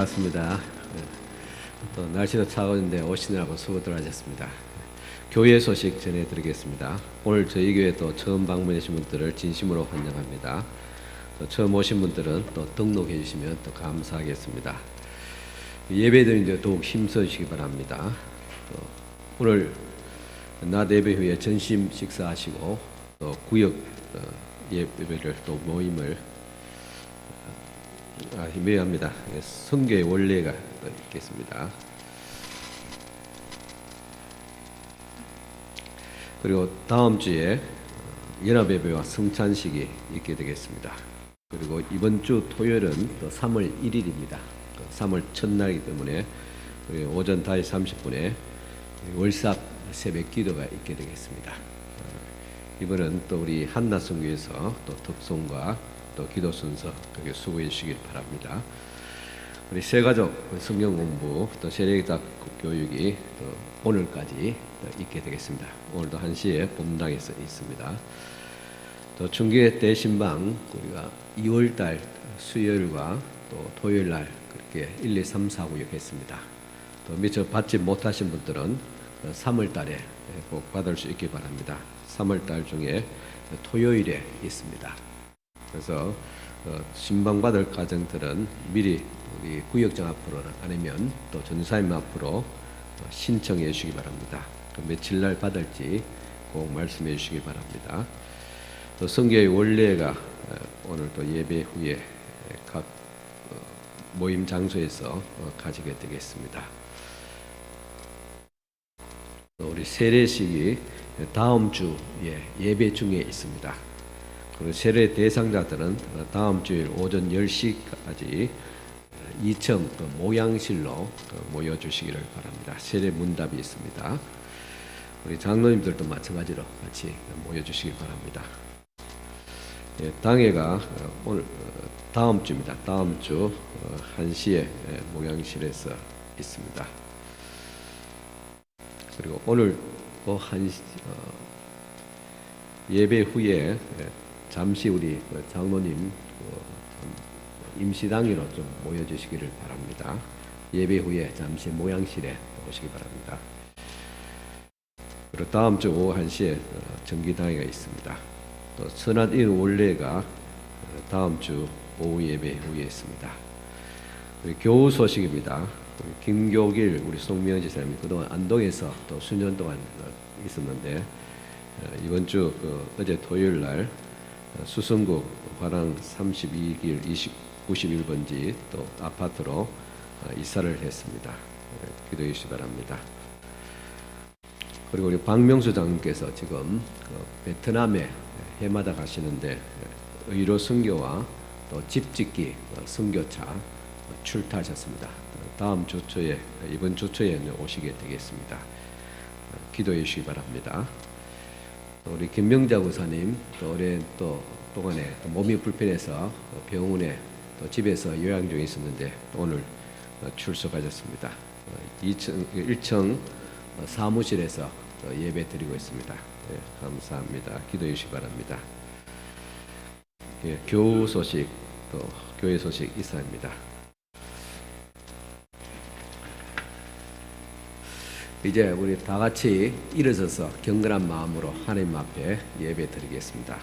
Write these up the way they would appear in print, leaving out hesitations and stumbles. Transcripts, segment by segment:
반갑습니다. 또 날씨도 차가운데 오시느라고 수고들 하셨습니다. 교회 소식 전해드리겠습니다. 오늘 저희 교회 또 처음 방문하신 분들을 진심으로 환영합니다. 또 처음 오신 분들은 또 등록해 주시면 또 감사하겠습니다. 예배드리는데 더욱 힘써 주시기 바랍니다. 오늘 낮 예배 후에 전심 식사하시고 또 구역 예배를 또 모임을 미안합니다. 선교의 원례가 있겠습니다. 그리고 다음 주에 연합예배와 성찬식이 있게 되겠습니다. 그리고 이번 주 토요일은 또 3월 1일입니다. 3월 첫날이기 때문에 오전 5시 30분에 월삭 새벽 기도가 있게 되겠습니다. 이번은 또 우리 한나성교에서 또 특송과 또 기도 순서 그렇게 수고해 주시길 바랍니다. 우리 새가족 성경 공부 또 세례기도 교육이 또 오늘까지 있게 되겠습니다. 오늘도 1시에 본당에서 있습니다. 또 중계 대신방 우리가 2월달 수요일과 또 토요일날 그렇게 1, 2, 3, 4, 5, 6 했습니다. 또 미처 받지 못하신 분들은 3월달에 꼭 받을 수 있기 바랍니다. 3월달 중에 토요일에 있습니다. 그래서 신방받을 가정들은 미리 우리 구역장 앞으로 아니면 또 전사님 앞으로 신청해 주시기 바랍니다. 며칠 날 받을지 꼭 말씀해 주시기 바랍니다. 또 성교의 원례가 오늘 또 예배 후에 각 모임 장소에서 가지게 되겠습니다. 우리 세례식이 다음 주에 예배 중에 있습니다. 그리고 세례 대상자들은 다음 주일 오전 10시까지 2층 모양실로 모여주시기를 바랍니다. 세례 문답이 있습니다. 우리 장로님들도 마찬가지로 같이 모여주시기 바랍니다. 당회가 오늘 다음 주입니다. 다음 주 1시에 모양실에서 있습니다. 그리고 오늘 예배 후에 잠시 우리 장로님 임시당회로 좀 모여주시기를 바랍니다. 예배 후에 잠시 모양실에 오시기 바랍니다. 그리고 다음 주 오후 1시에 정기당회가 있습니다. 또 선한일 원례가 다음 주 오후 예배 후에 있습니다. 우리 교우 소식입니다. 우리 김교길 우리 송명지 사람이 그동안 안동에서 또 수년 동안 있었는데 이번 주 어제 토요일 날 수성구 화랑 32길 91번지 또 아파트로 이사를 했습니다. 기도해 주시기 바랍니다. 그리고 우리 박명수 장님께서 지금 베트남에 해마다 가시는데 의료 선교와 또 집짓기 선교차 출타하셨습니다. 다음 주 초에 이번 주 초에 오시게 되겠습니다. 기도해 주시기 바랍니다. 우리 김명자 구사님 또 올해 또 동안에 몸이 불편해서 병원에 또 집에서 요양 중에 있었는데 오늘 출석하셨습니다. 1층 사무실에서 예배 드리고 있습니다. 네, 감사합니다. 기도해 주시기 바랍니다. 교우 소식 또 교회 소식 이상입니다. 이제 우리 다 같이 일어서서 경건한 마음으로 하나님 앞에 예배 드리겠습니다.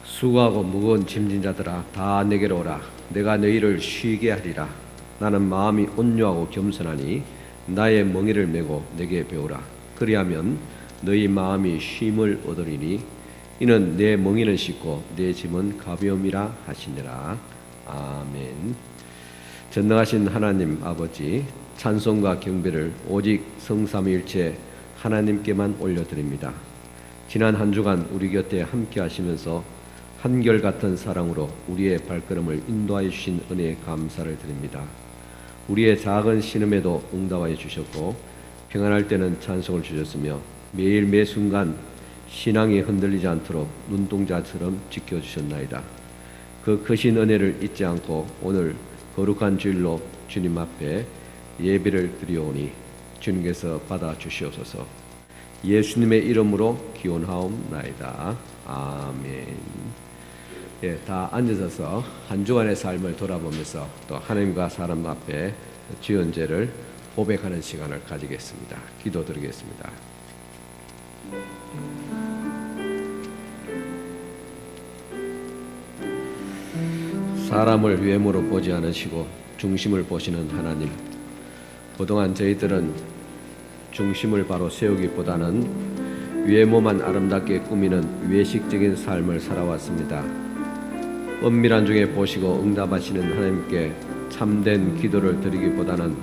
수고하고 무거운 짐진 자들아 다 내게로 오라. 내가 너희를 쉬게 하리라. 나는 마음이 온유하고 겸손하니 나의 멍에를 메고 내게 배우라. 그리하면 너희 마음이 쉼을 얻으리니 이는 내 멍에는 쉽고 내 짐은 가벼움이라 하시니라. 아멘. 전능하신 하나님 아버지, 찬송과 경배를 오직 성삼위일체 하나님께만 올려드립니다. 지난 한 주간 우리 곁에 함께 하시면서 한결같은 사랑으로 우리의 발걸음을 인도하여 주신 은혜에 감사를 드립니다. 우리의 작은 신음에도 응답하여 주셨고 평안할 때는 찬송을 주셨으며 매일 매 순간 신앙이 흔들리지 않도록 눈동자처럼 지켜주셨나이다. 그 크신 은혜를 잊지 않고 오늘 거룩한 주일로 주님 앞에 예배를 드리오니 주님께서 받아주시옵소서. 예수님의 이름으로 기원하옵나이다. 아멘. 예, 다 앉으셔서 한 주간의 삶을 돌아보면서 또 하나님과 사람 앞에 지은 죄를 고백하는 시간을 가지겠습니다. 기도드리겠습니다. 사람을 외모로 보지 않으시고 중심을 보시는 하나님, 그동안 저희들은 중심을 바로 세우기보다는 외모만 아름답게 꾸미는 외식적인 삶을 살아왔습니다. 은밀한 중에 보시고 응답하시는 하나님께 참된 기도를 드리기보다는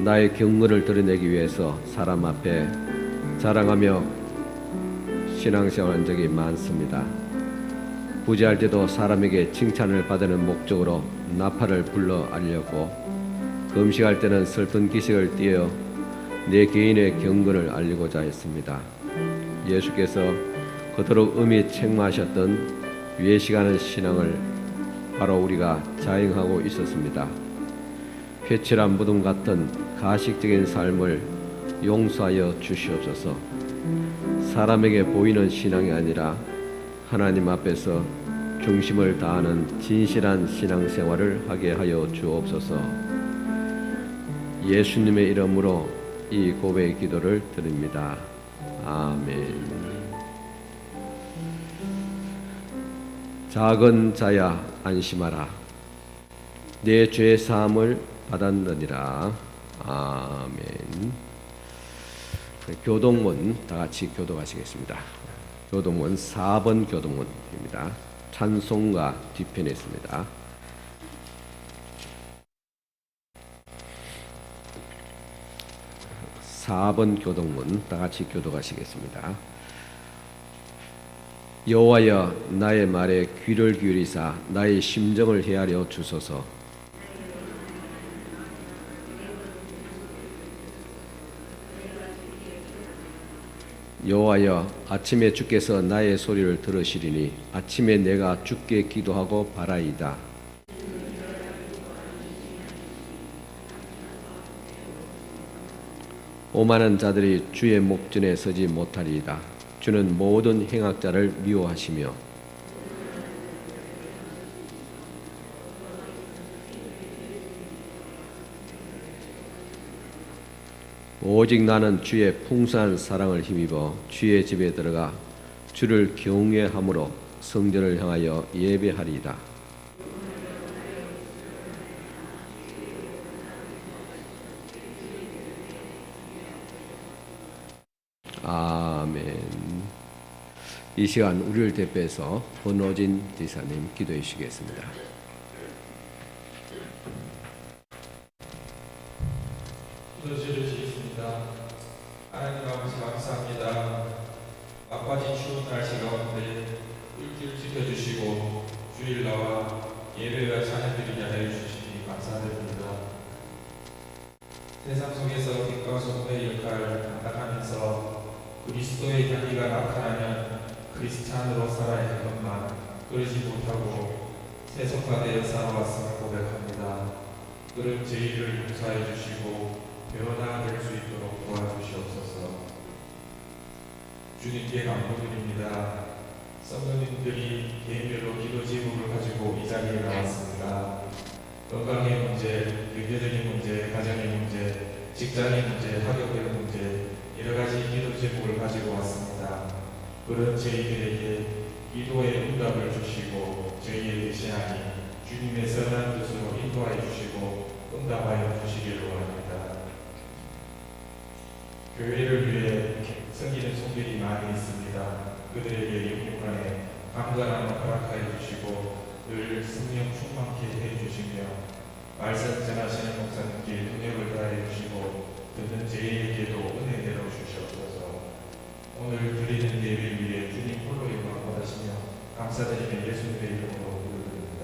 나의 경건을 드러내기 위해서 사람 앞에 자랑하며 신앙생활한 적이 많습니다. 부재할 때도 사람에게 칭찬을 받는 목적으로 나팔을 불러 알려고, 금식할 때는 슬픈 기색을 띠어 내 개인의 경건을 알리고자 했습니다. 예수께서 그토록 음이 책망하셨던 외식하는 신앙을 바로 우리가 자행하고 있었습니다. 회칠한 무덤 같은 가식적인 삶을 용서하여 주시옵소서. 사람에게 보이는 신앙이 아니라 하나님 앞에서 중심을 다하는 진실한 신앙생활을 하게 하여 주옵소서. 예수님의 이름으로 이 고백의 기도를 드립니다. 아멘. 작은 자야 안심하라. 내 죄 사함을 받았느니라. 아멘. 교동문 다 같이 교독하시겠습니다. 교동문 4번 교동문입니다. 찬송가 뒤편에 있습니다. 4번 교동문 다 같이 교독하시겠습니다. 여호와여, 나의 말에 귀를 기울이사 나의 심정을 헤아려 주소서. 여호와여, 아침에 주께서 나의 소리를 들으시리니 아침에 내가 주께 기도하고 바라이다. 오만한 자들이 주의 목전에 서지 못하리이다. 주는 모든 행악자를 미워하시며 오직 나는 주의 풍성한 사랑을 힘입어 주의 집에 들어가 주를 경외함으로 성전을 향하여 예배하리이다. 아멘. 이 시간 우리를 대표해서 권호진 지사님 기도해 주시겠습니다. 기도드리겠습니다. 하나님 아버지 감사합니다. 막바지 추운 날씨 가운데 일주일 지켜주시고 주일 나와 예배와 찬양드리게 하여 주시니 감사드립니다. 세상 속에서 빛과 소금의 역할을 감당하면서 그리스도의 향기가 나타나면 크리스찬으로 살아야 할 것만 그러지 못하고 세속화되어 살아왔음을 고백합니다. 그런 저희를 용서해 주시고 변화될 수 있도록 도와주시옵소서. 주님께 감사드립니다. 성도님들이 개인별로 기도 제목을 가지고 이 자리에 나왔습니다. 건강의 문제, 경제적인 문제, 가정의 문제, 직장의 문제, 학업의 문제, 여러 가지 기도 제목을 가지고 왔습니다. 그런 저희들에게 기도의 응답을 주시고 저희의 대신하니 주님의 선한 뜻으로 인도하여 주시고 응답하여 주시기를 원합니다. 교회를 위해 섬기는 손길이 많이 있습니다. 그들에게 영육간에 강건함을 허락하여 주시고 늘 성령 충만케 해주시며 말씀 전하시는 목사님께 능력을 다해 주시고 듣는 저희에게도 은혜 내려 주시옵소서. 오늘 드리는 예배 위에 주님 홀로 영광 받으시며 감사드리며 예수님의 이름으로 기도드립니다.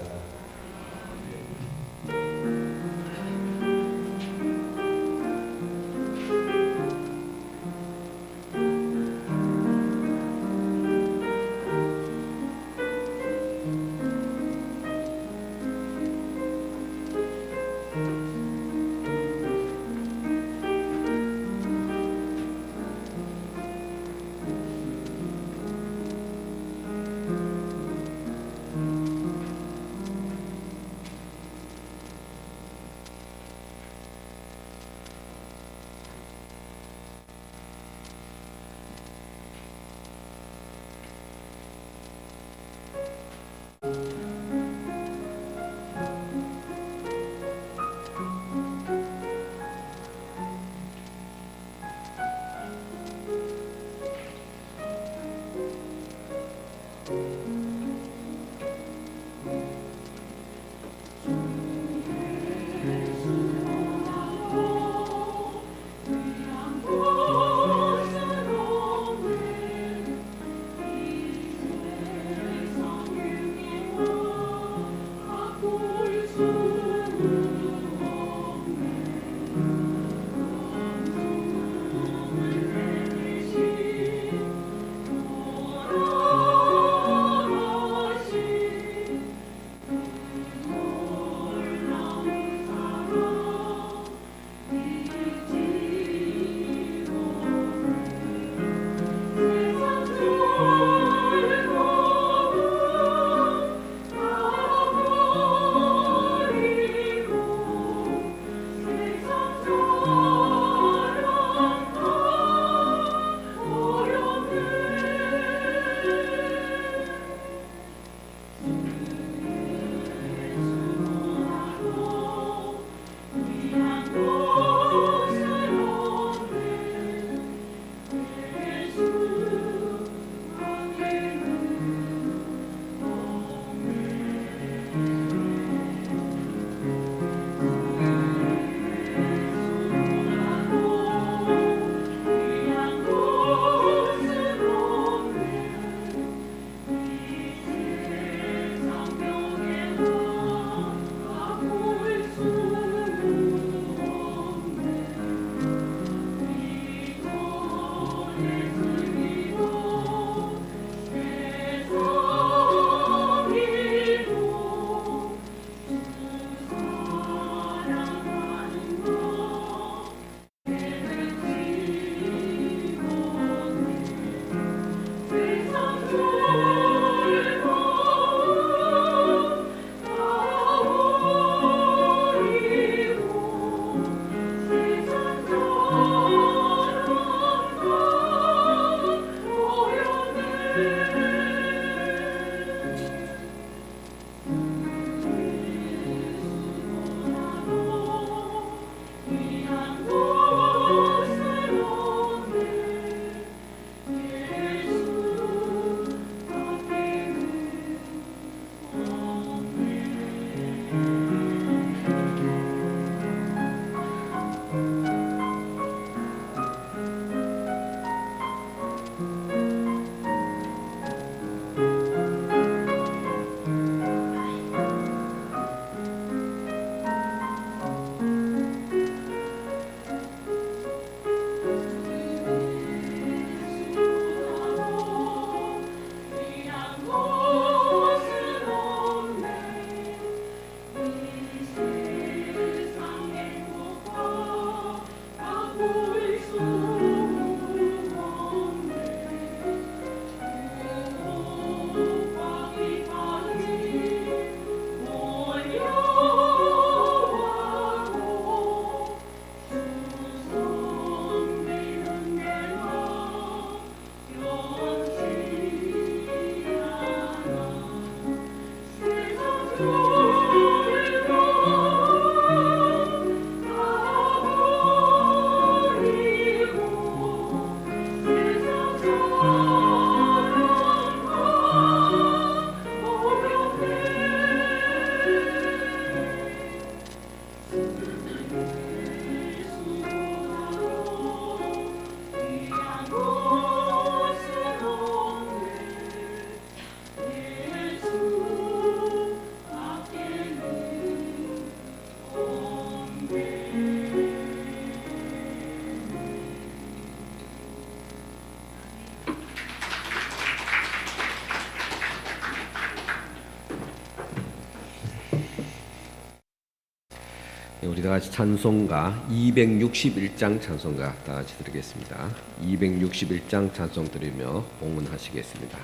우리 다 같이 찬송가 261장 찬송가 다 같이 드리겠습니다. 261장 찬송 드리며 봉헌하시겠습니다.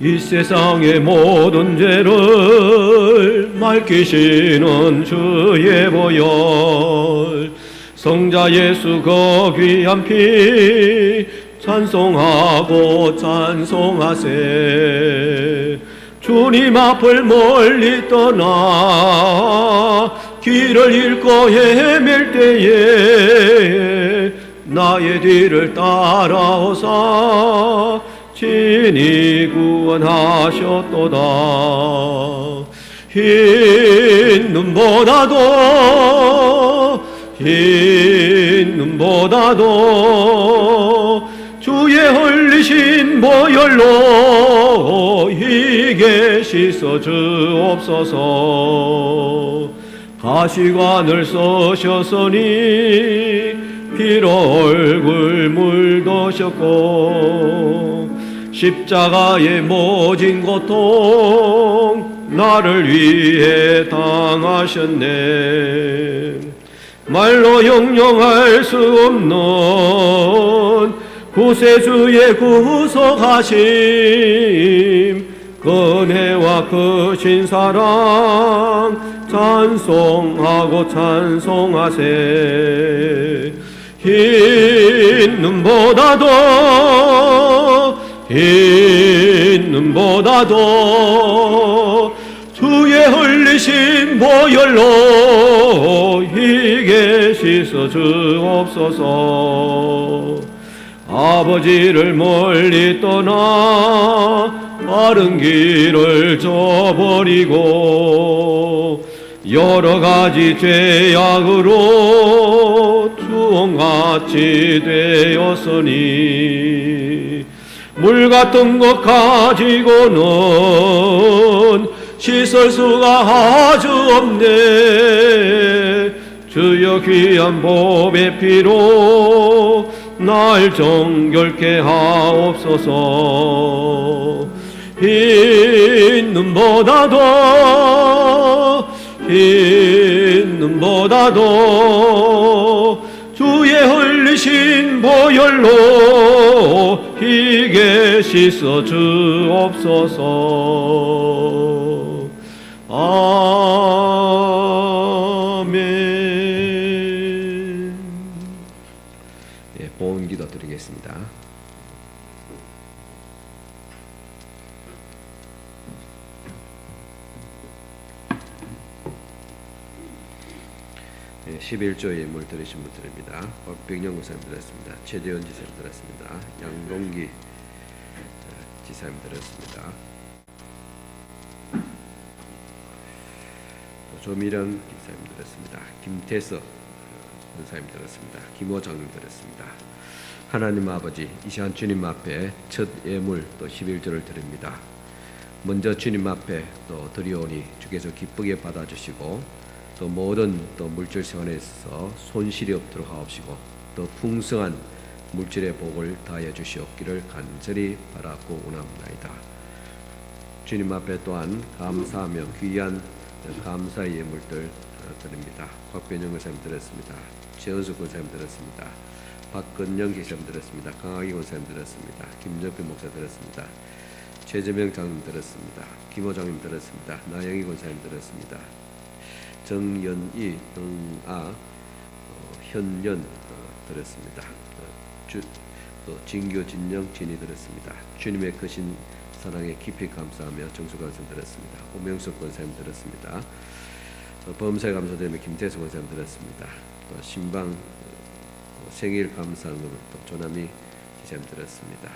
이 세상의 모든 죄를 맑히시는 주의 보혈, 성자 예수 그 귀한 피 찬송하고 찬송하세. 주님 앞을 멀리 떠나 길을 잃고 헤맬 때에 나의 뒤를 따라오사 친히 구원하셨도다. 흰 눈보다도 주의 흘리신 보혈로 희게 씻어 주옵소서. 가시관을 쓰셨으니 피로 얼굴 물드셨고 십자가의 모진 고통 나를 위해 당하셨네. 말로 형용할 수 없는 구세주의 구속하심, 은혜와 크신 사랑 찬송하고 찬송하세. 흰 눈보다도 주의 흘리신 보혈로 희게 씻어 주옵소서. 아버지를 멀리 떠나 바른 길을 저버리고 여러 가지 죄악으로 주홍같이 되었으니 물 같은 것 가지고는 씻을 수가 아주 없네. 주여 귀한 보배 피로 날 정결케 하옵소서. 흰 눈보다도 주의 흘리신 보혈로 희게 씻어 주옵소서. 아멘. 예, 봉헌기도 드리겠습니다. 네, 11조 예물 드리신 분들입니다. 박병영 목사님 드렸습니다. 최재현 지사님 드렸습니다. 양동기 지사님 드렸습니다. 조미령 기사님 드렸습니다. 김태서 권사님 드렸습니다. 김호장님 드렸습니다. 하나님 아버지, 이 시간 주님 앞에 첫 예물 또 11조를 드립니다. 먼저 주님 앞에 또 드리오니 주께서 기쁘게 받아주시고 또 모든 또 물질 생활에 있어서 손실이 없도록 하옵시고 또 풍성한 물질의 복을 다해 주시옵기를 간절히 바라고 원합니다. 주님 앞에 또한 감사하며 귀한 감사의 예물들 드립니다. 곽변영 권사님 드렸습니다. 최은숙 권사님 드렸습니다. 박건영 기사님 드렸습니다. 강학희 권사님 드렸습니다. 김정필 목사 드렸습니다. 최재명 장님 드렸습니다. 김호장님 드렸습니다. 나영희 권사님 드렸습니다. 정연희, 현연 드렸습니다. 또 진교, 진영, 진이 드렸습니다. 주님의 크신 사랑에 깊이 감사하며 정수 권사님 드렸습니다. 오명석 권사님 드렸습니다. 범사에 감사드리며 김태수 권사님 드렸습니다. 또 신방 생일 감사으로 또 조남이 지사님 드렸습니다.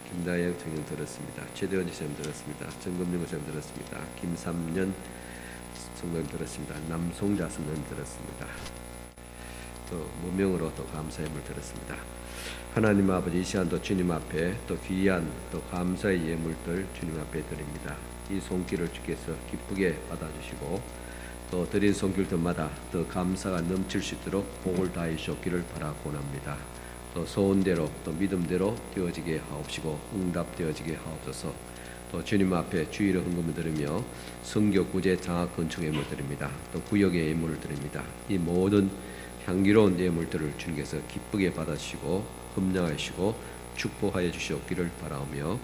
김다영 청년 드렸습니다. 최대원 지사님 드렸습니다. 정금영 권사님 드렸습니다. 김삼년 성도님 드렸습니다. 남송자 성도님 드렸습니다. 또 무명으로 또 감사의 예물 드렸습니다. 하나님 아버지, 이 시간도 주님 앞에 또 귀한 또 감사의 예물들 주님 앞에 드립니다. 이 손길을 주께서 기쁘게 받아주시고 또 드린 손길들마다 더 감사가 넘칠 수 있도록 복을 다해 주옵기를 바라고납니다. 또 소원대로 또 믿음대로 되어지게 하옵시고 응답되어지게 하옵소서. 또 주님 앞에 주의를 헌금을 드리며 성교 구제 장학 건축 예물 드립니다. 또 구역의 예물을 드립니다. 이 모든 향기로운 예물들을 주님께서 기쁘게 받아주시고 흠량하시고 축복하여 주시옵기를 바라오며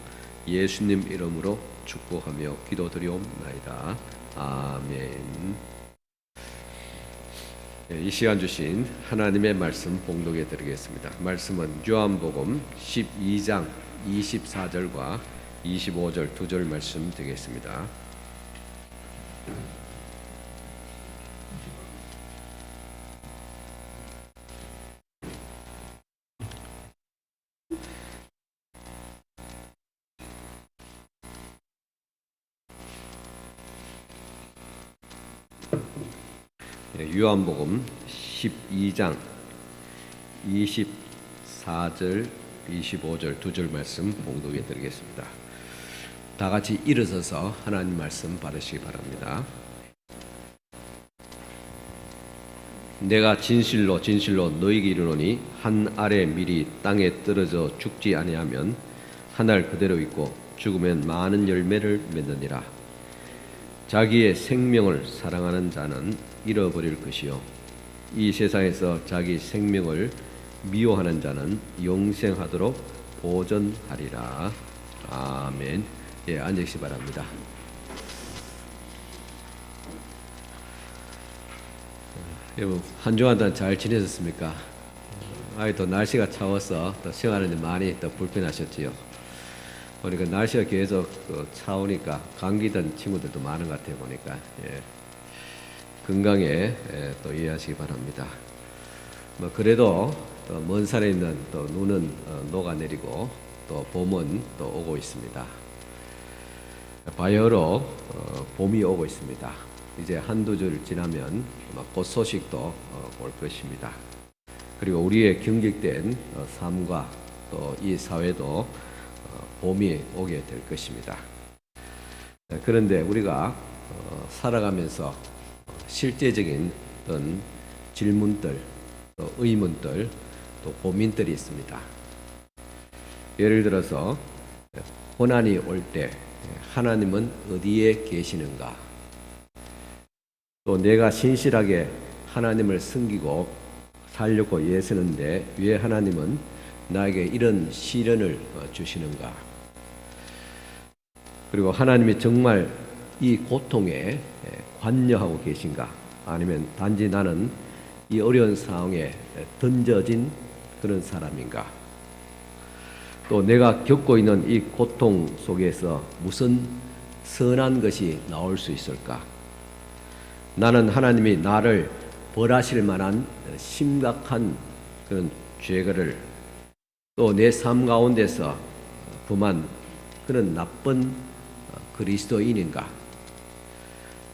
예수님 이름으로 축복하며 기도드리옵나이다. 아멘. 이 시간 주신 하나님의 말씀 봉독해 드리겠습니다. 말씀은 요한복음 12장 24절과 25절 두 절 말씀 되겠습니다. 요한복음 12장 24절 25절 두 절 말씀 봉독해 드리겠습니다. 다 같이 일어서서 하나님 말씀 받으시기 바랍니다. 내가 진실로 진실로 너희에게 이르노니 한 알의 밀이 땅에 떨어져 죽지 아니하면 한 알 그대로 있고 죽으면 많은 열매를 맺느니라. 자기의 생명을 사랑하는 자는 잃어버릴 것이요 이 세상에서 자기 생명을 미워하는 자는 영생하도록 보존하리라. 아멘. 예, 앉으시기 바랍니다. 여러분 한 주간 동안 잘 지내셨습니까? 또 날씨가 차워서 또 생활하는데 많이 또 불편하셨지요. 보니까 날씨가 계속 차오니까 감기 든 친구들도 많은 것 같아요. 보니까 건강에 또 이해하시기 바랍니다. 그래도 또 먼 산에 있는 또 눈은 녹아내리고 또 봄은 또 오고 있습니다. 바야흐로 봄이 오고 있습니다. 이제 한두 줄 지나면 꽃 소식도 올 것입니다. 그리고 우리의 경직된 삶과 또 이 사회도 봄이 오게 될 것입니다. 그런데 우리가 살아가면서 실제적인 어떤 질문들, 또 의문들, 또 고민들이 있습니다. 예를 들어서 고난이 올 때 하나님은 어디에 계시는가? 또 내가 신실하게 하나님을 섬기고 살려고 애쓰는데 왜 하나님은 나에게 이런 시련을 주시는가? 그리고 하나님이 정말 이 고통에 관여하고 계신가? 아니면 단지 나는 이 어려운 상황에 던져진 그런 사람인가? 또 내가 겪고 있는 이 고통 속에서 무슨 선한 것이 나올 수 있을까? 나는 하나님이 나를 벌하실 만한 심각한 그런 죄를 또 내 삶 가운데서 범한 그런 나쁜 그리스도인인가?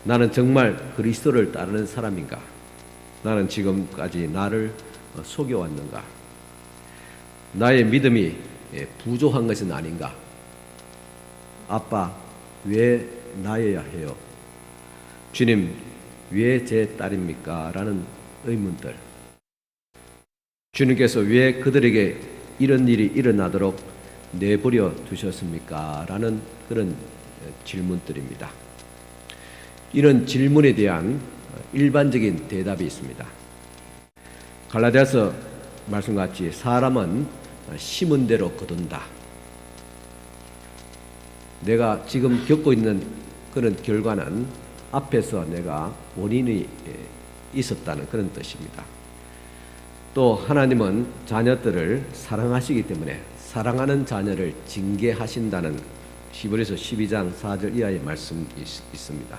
나는 정말 그리스도를 따르는 사람인가? 나는 지금까지 나를 속여왔는가? 나의 믿음이 부족한 것은 아닌가? 아빠, 왜 나여야 해요? 주님, 왜 제 딸입니까? 라는 의문들. 주님께서 왜 그들에게 이런 일이 일어나도록 내버려 두셨습니까? 라는 그런 질문들입니다. 이런 질문에 대한 일반적인 대답이 있습니다. 갈라디아서 말씀같이 사람은 심은 대로 거둔다. 내가 지금 겪고 있는 그런 결과는 앞에서 내가 원인이 있었다는 그런 뜻입니다. 또 하나님은 자녀들을 사랑하시기 때문에 사랑하는 자녀를 징계하신다는 히브리서 12장 4절 이하의 말씀이 있습니다.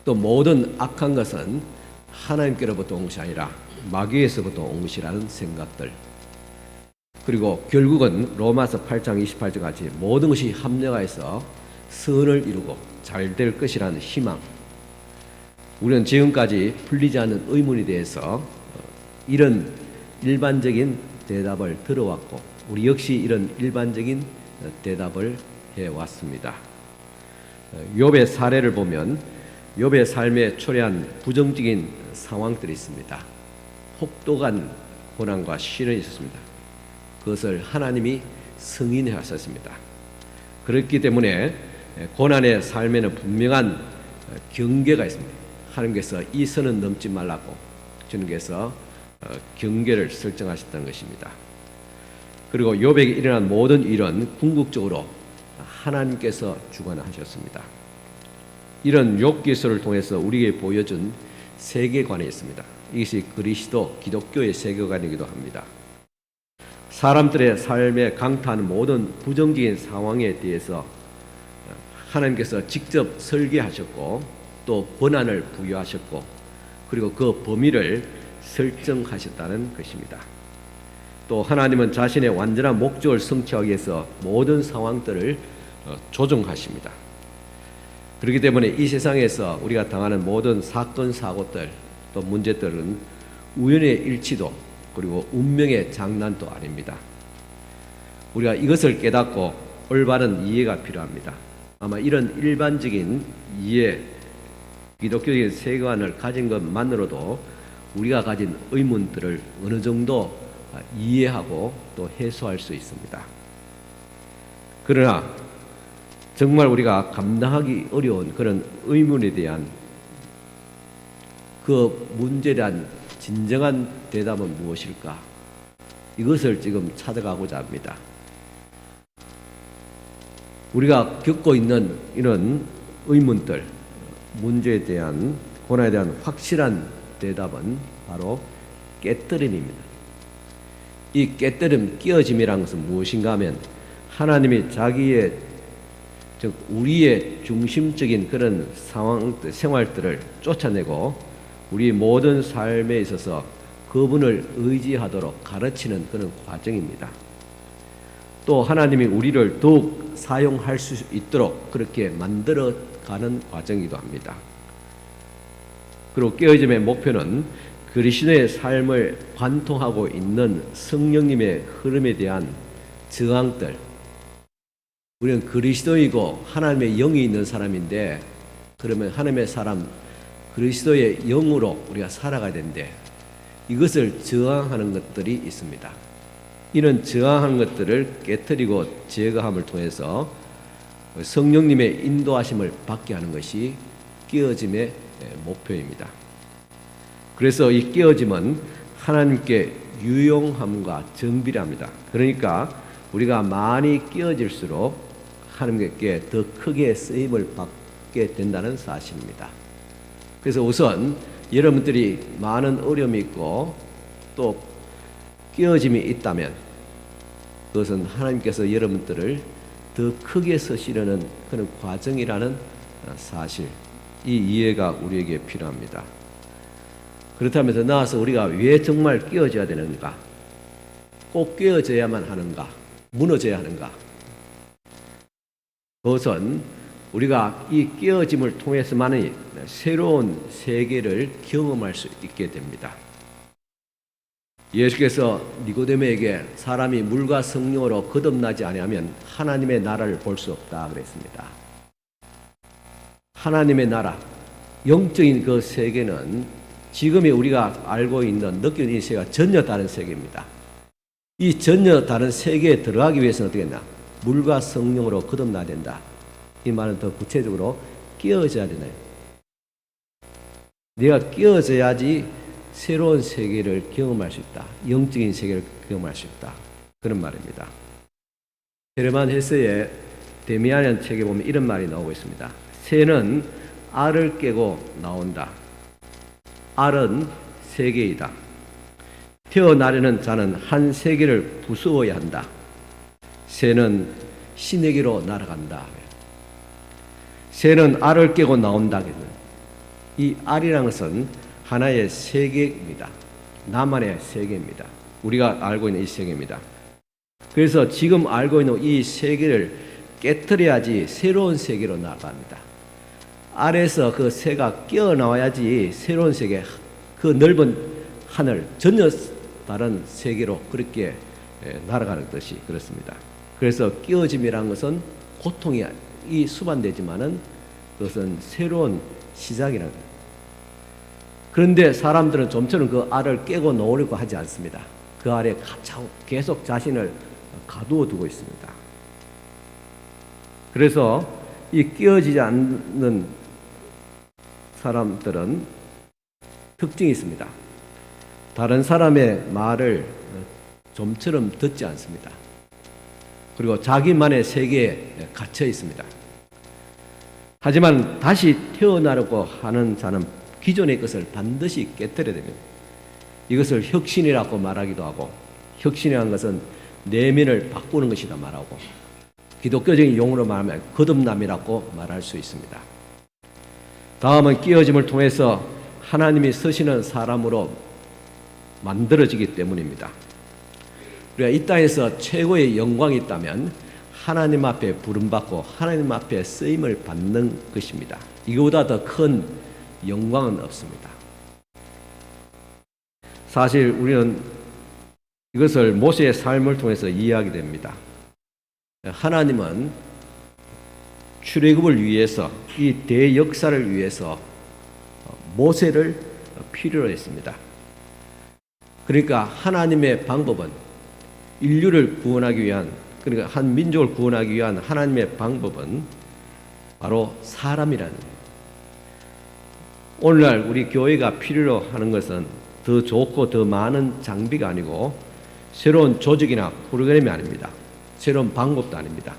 또 모든 악한 것은 하나님께로부터 온 것이 아니라 마귀에서부터 온 것이라는 생각들. 그리고 결국은 로마서 8장 28절 같이 모든 것이 합력하여서 선을 이루고 잘 될 것이라는 희망. 우리는 지금까지 풀리지 않는 의문에 대해서 이런 일반적인 대답을 들어왔고 우리 역시 이런 일반적인 대답을 해왔습니다. 욥의 사례를 보면 욥의 삶에 초래한 부정적인 상황들이 있습니다. 혹독한 고난과 시련이 있었습니다. 그것을 하나님이 승인해 하셨습니다. 그렇기 때문에 고난의 삶에는 분명한 경계가 있습니다. 하나님께서 이 선은 넘지 말라고 주님께서 경계를 설정하셨다는 것입니다. 그리고 욥에게 일어난 모든 일은 궁극적으로 하나님께서 주관하셨습니다. 이런 욥 기술을 통해서 우리에게 보여준 세계관이 있습니다. 이것이 그리스도 기독교의 세계관이기도 합니다. 사람들의 삶에 강타하는 모든 부정적인 상황에 대해서 하나님께서 직접 설계하셨고 또 권한을 부여하셨고 그리고 그 범위를 설정하셨다는 것입니다. 또 하나님은 자신의 완전한 목적을 성취하기 위해서 모든 상황들을 조정하십니다. 그렇기 때문에 이 세상에서 우리가 당하는 모든 사건, 사고들 또 문제들은 우연의 일치도 그리고 운명의 장난도 아닙니다. 우리가 이것을 깨닫고 올바른 이해가 필요합니다. 아마 이런 일반적인 이해, 기독교적인 세계관을 가진 것만으로도 우리가 가진 의문들을 어느 정도 이해하고 또 해소할 수 있습니다. 그러나 정말 우리가 감당하기 어려운 그런 의문에 대한 그 문제에 대한 진정한 대답은 무엇일까? 이것을 지금 찾아가고자 합니다. 우리가 겪고 있는 이런 의문들, 문제에 대한, 고난에 대한 확실한 대답은 바로 깨뜨림입니다. 이 깨뜨림, 끼어짐이라는 것은 무엇인가 하면 하나님이 자기의, 즉 우리의 중심적인 그런 상황, 생활들을 쫓아내고 우리 모든 삶에 있어서 그분을 의지하도록 가르치는 그런 과정입니다. 또 하나님이 우리를 더욱 사용할 수 있도록 그렇게 만들어가는 과정이기도 합니다. 그리고 깨어짐의 목표는 그리스도의 삶을 관통하고 있는 성령님의 흐름에 대한 저항들. 우리는 그리스도이고 하나님의 영이 있는 사람인데 그러면 하나님의 사람 그리스도의 영으로 우리가 살아가야 되는데 이것을 저항하는 것들이 있습니다. 이런 저항하는 것들을 깨뜨리고 제거함을 통해서 성령님의 인도하심을 받게 하는 것이 깨어짐의 목표입니다. 그래서 이 깨어짐은 하나님께 유용함과 정비랍니다. 그러니까 우리가 많이 깨어질수록 하나님께 더 크게 쓰임을 받게 된다는 사실입니다. 그래서 우선 여러분들이 많은 어려움이 있고 또 깨어짐이 있다면 그것은 하나님께서 여러분들을 더 크게 쓰시려는 그런 과정이라는 사실, 이 이해가 우리에게 필요합니다. 그렇다면 더 나아가서 우리가 왜 정말 깨어져야 되는가? 꼭 깨어져야만 하는가? 무너져야 하는가? 그것은 우리가 이 깨어짐을 통해서만이 새로운 세계를 경험할 수 있게 됩니다. 예수께서 니고데모에게 사람이 물과 성령으로 거듭나지 아니하면 하나님의 나라를 볼 수 없다 그랬습니다. 하나님의 나라, 영적인 그 세계는 지금의 우리가 알고 있는 느끼는 이 세계가 전혀 다른 세계입니다. 이 전혀 다른 세계에 들어가기 위해서는 어떻게 했나? 물과 성령으로 거듭나야 된다. 이 말은 더 구체적으로 깨어져야 되나요? 내가 깨어져야지 새로운 세계를 경험할 수 있다. 영적인 세계를 경험할 수 있다. 그런 말입니다. 헤르만 헤세의 데미안이라는 책에 보면 이런 말이 나오고 있습니다. 새는 알을 깨고 나온다. 알은 세계이다. 태어나려는 자는 한 세계를 부수어야 한다. 새는 신에게로 날아간다. 새는 알을 깨고 나온다. 이 알이라는 것은 하나의 세계입니다. 나만의 세계입니다. 우리가 알고 있는 이 세계입니다. 그래서 지금 알고 있는 이 세계를 깨트려야지 새로운 세계로 나아갑니다. 알에서 그 새가 깨어나와야지 새로운 세계, 그 넓은 하늘, 전혀 다른 세계로 그렇게 날아가는 뜻이 그렇습니다. 그래서 깨어짐이라는 것은 고통이 수반되지만은 그것은 새로운 시작이라는 거예요. 그런데 사람들은 좀처럼 그 알을 깨고 놓으려고 하지 않습니다. 그 알에 계속 자신을 가두어 두고 있습니다. 그래서 이 끼어지지 않는 사람들은 특징이 있습니다. 다른 사람의 말을 좀처럼 듣지 않습니다. 그리고 자기만의 세계에 갇혀 있습니다. 하지만 다시 태어나려고 하는 자는 기존의 것을 반드시 깨뜨려야 됩니다. 이것을 혁신이라고 말하기도 하고, 혁신이라는 것은 내면을 바꾸는 것이다 말하고, 기독교적인 용어로 말하면 거듭남이라고 말할 수 있습니다. 다음은 끼어짐을 통해서 하나님이 쓰시는 사람으로 만들어지기 때문입니다. 우리가 이 땅에서 최고의 영광이 있다면 하나님 앞에 부름받고 하나님 앞에 쓰임을 받는 것입니다. 이거보다 더 큰 영광은 없습니다. 사실 우리는 이것을 모세의 삶을 통해서 이해하게 됩니다. 하나님은 출애굽을 위해서, 이 대역사를 위해서 모세를 필요로 했습니다. 그러니까 하나님의 방법은 인류를 구원하기 위한, 그러니까 한 민족을 구원하기 위한 하나님의 방법은 바로 사람이라는 거예요. 오늘날 우리 교회가 필요로 하는 것은 더 좋고 더 많은 장비가 아니고 새로운 조직이나 프로그램이 아닙니다. 새로운 방법도 아닙니다.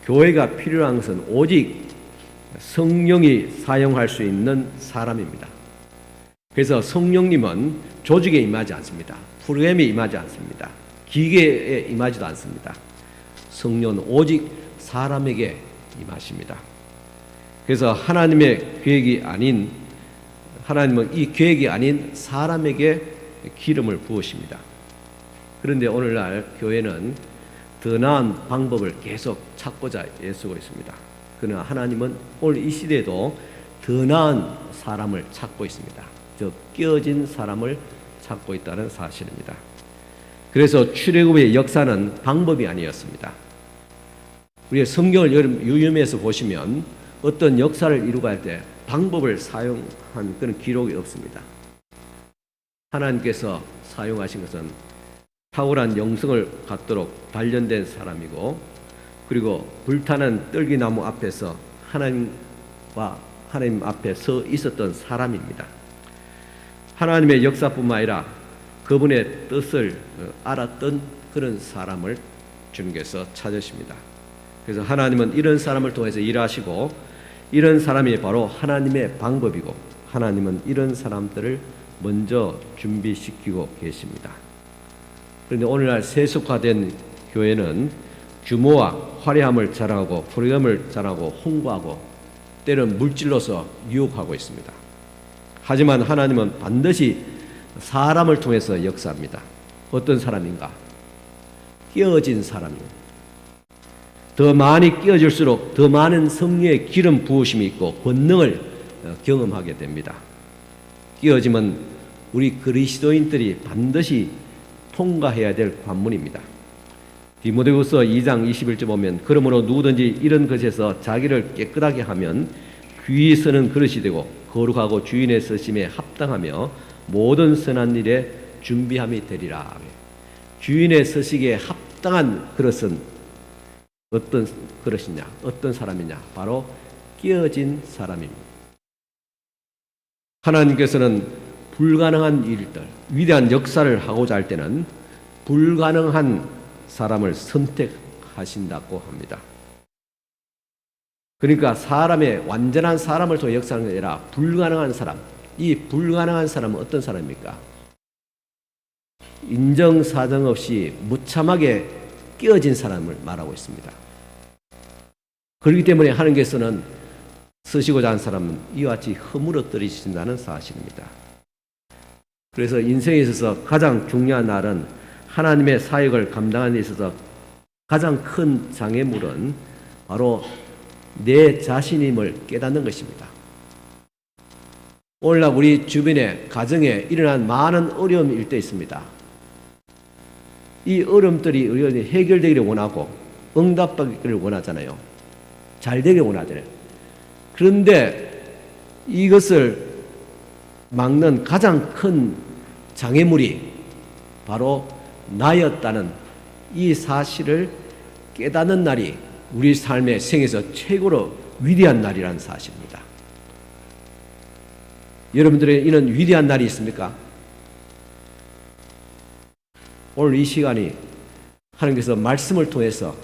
교회가 필요한 것은 오직 성령이 사용할 수 있는 사람입니다. 그래서 성령님은 조직에 임하지 않습니다. 프로그램에 임하지 않습니다. 기계에 임하지도 않습니다. 성령은 오직 사람에게 임하십니다. 그래서 하나님의 계획이 아닌, 하나님은 이 계획이 아닌 사람에게 기름을 부으십니다. 그런데 오늘날 교회는 더 나은 방법을 계속 찾고자 애쓰고 있습니다. 그러나 하나님은 오늘 이 시대에도 더 나은 사람을 찾고 있습니다. 즉 끼어진 사람을 찾고 있다는 사실입니다. 그래서 출애굽의 역사는 방법이 아니었습니다. 우리가 성경을 유념해서 보시면 어떤 역사를 이루고 할 때 방법을 사용한 그런 기록이 없습니다. 하나님께서 사용하신 것은 탁월한 영성을 갖도록 단련된 사람이고, 그리고 불타는 떨기나무 앞에서 하나님 앞에 서 있었던 사람입니다. 하나님의 역사뿐만 아니라 그분의 뜻을 알았던 그런 사람을 주님께서 찾으십니다. 그래서 하나님은 이런 사람을 통해서 일하시고, 이런 사람이 바로 하나님의 방법이고, 하나님은 이런 사람들을 먼저 준비시키고 계십니다. 그런데 오늘날 세속화된 교회는 규모와 화려함을 자랑하고 프로그램을 자랑하고 홍보하고 때로는 물질로서 유혹하고 있습니다. 하지만 하나님은 반드시 사람을 통해서 역사합니다. 어떤 사람인가? 끼어진 사람입니다. 더 많이 끼어질수록 더 많은 성령의 기름 부으심이 있고 권능을 경험하게 됩니다. 끼어짐은 우리 그리스도인들이 반드시 통과해야 될 관문입니다. 디모데후서 2장 21절 보면, 그러므로 누구든지 이런 것에서 자기를 깨끗하게 하면 귀히 쓰는 그릇이 되고 거룩하고 주인의 쓰심에 합당하며 모든 선한 일에 준비함이 되리라. 주인의 쓰시기에 합당한 그릇은 어떤 그릇이냐, 어떤 사람이냐? 바로 끼어진 사람입니다. 하나님께서는 불가능한 일들, 위대한 역사를 하고자 할 때는 불가능한 사람을 선택하신다고 합니다. 그러니까 사람의 완전한 사람을 통해 역사하는 게 아니라 불가능한 사람, 이 불가능한 사람은 어떤 사람입니까? 인정사정 없이 무참하게 끼어진 사람을 말하고 있습니다. 그렇기 때문에 하나님께서는 쓰시고자 하는 사람은 이와 같이 허물어뜨리신다는 사실입니다. 그래서 인생에 있어서 가장 중요한 날은 하나님의 사역을 감당하는 데 있어서 가장 큰 장애물은 바로 내 자신임을 깨닫는 것입니다. 오늘날 우리 주변에 가정에 일어난 많은 어려움이 일대 있습니다. 이 어려움들이 우리가 해결되기를 원하고 응답받기를 원하잖아요. 잘 되기를 원하잖아요. 그런데 이것을 막는 가장 큰 장애물이 바로 나였다는 이 사실을 깨닫는 날이 우리 삶의 생에서 최고로 위대한 날이라는 사실입니다. 여러분들의 이런 위대한 날이 있습니까? 오늘 이 시간이 하나님께서 말씀을 통해서